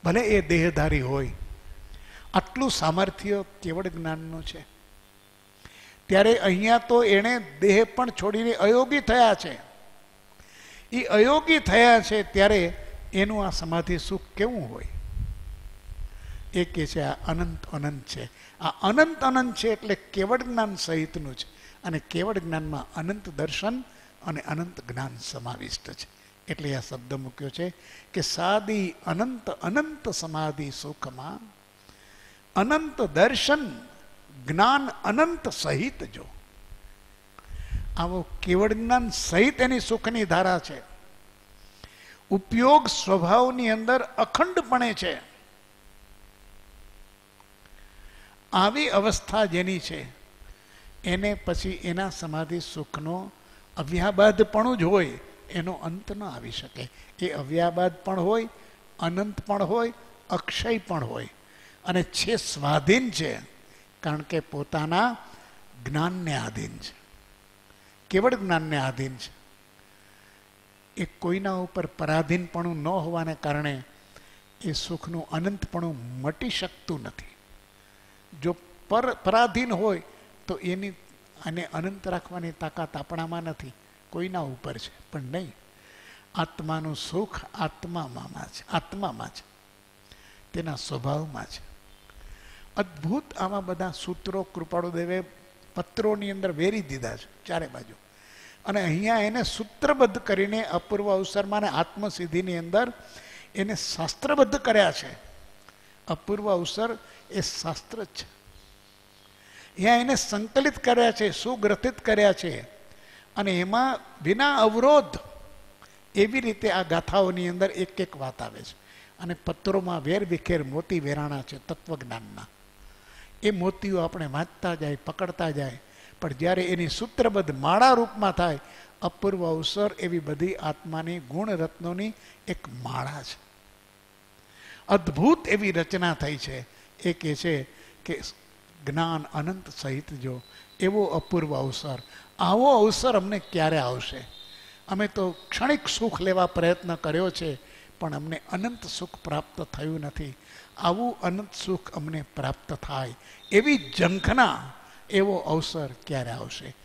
ભલે એ દેહધારી હોય. આટલું સામર્થ્ય કેવળ જ્ઞાનનું છે. ત્યારે અહીંયા તો એણે દેહ પણ છોડીને અયોગી થયા છે. એ અયોગી થયા છે ત્યારે એનું આ સમાધિ સુખ કેવું હોય? એ કે છે આ અનંત અનંત છે. આ અનંત અનંત છે એટલે કેવળ જ્ઞાન સહિતનું છે. અને કેવળ જ્ઞાનમાં અનંત દર્શન અને અનંત જ્ઞાન સમાવિષ્ટ છે. એટલે આ શબ્દ મૂક્યો છે કે સાદી અનંત અનંત સમાધિ સુખમાં અનંત દર્શન જ્ઞાન અનંત સહિત જો. આવો કેવળ જ્ઞાન સહિત એની સુખની ધારા છે. ઉપયોગ સ્વભાવની અંદર અખંડપણે છે. આવી અવસ્થા જેની છે એને પછી એના સમાધિ સુખનો અવ્યાબાદપણું જ હોય, એનો અંત ન આવી શકે. એ અવ્યાબાદ પણ હોય, અનંત પણ હોય, અક્ષય પણ હોય, અને છે સ્વાધીન છે, કારણ કે પોતાના જ્ઞાનને આધીન છે, કેવળ જ્ઞાનને આધીન છે. એ કોઈના ઉપર પરાધીનપણું ન હોવાને કારણે એ સુખનું અનંતપણું મટી શકતું નથી. જો પરાધીન હોય તો એની અને અનંત રાખવાની તાકાત આપણામાં નથી, કોઈના ઉપર છે. પણ નહીં, આત્માનું સુખ આત્મામાં છે, આત્મામાં છે, તેના સ્વભાવમાં છે. અદ્ભુત આવા બધા સૂત્રો કૃપાળુદેવે પત્રોની અંદર વેરી દીધા છે ચારે બાજુ. અને અહીંયા એને સૂત્રબદ્ધ કરીને અપૂર્વ અવસરમાં અને આત્મસિદ્ધિની અંદર એને શાસ્ત્રબદ્ધ કર્યા છે. અપૂર્વ અવસર એ શાસ્ત્ર જ છે. અહીંયા એને સંકલિત કર્યા છે, સુગ્રથિત કર્યા છે. અને એમાં વિના અવરોધ એવી રીતે આ ગાથાઓની અંદર એક એક વાત આવે છે. અને પત્રોમાં વેર વિખેર મોતી વેરાણા છે તત્વજ્ઞાનના. એ મોતીઓ આપણે વાંચતા જાય, પકડતા જાય, પણ જ્યારે એની સૂત્રબદ્ધ માળા રૂપમાં થાય, અપૂર્વ અવસર એવી બધી આત્માની ગુણરત્નોની એક માળા છે. અદ્ભુત એવી રચના થઈ છે. એ કહે છે કે જ્ઞાન અનંત સહિત જો એવો અપૂર્વ અવસર, આવો અવસર અમને ક્યારે આવશે? અમે તો ક્ષણિક સુખ લેવા પ્રયત્ન કર્યો છે, પણ અમને અનંત સુખ પ્રાપ્ત થયું નથી. આવું અનંત સુખ અમને પ્રાપ્ત થાય એવી ઝંખના, એવો અવસર ક્યારે આવશે?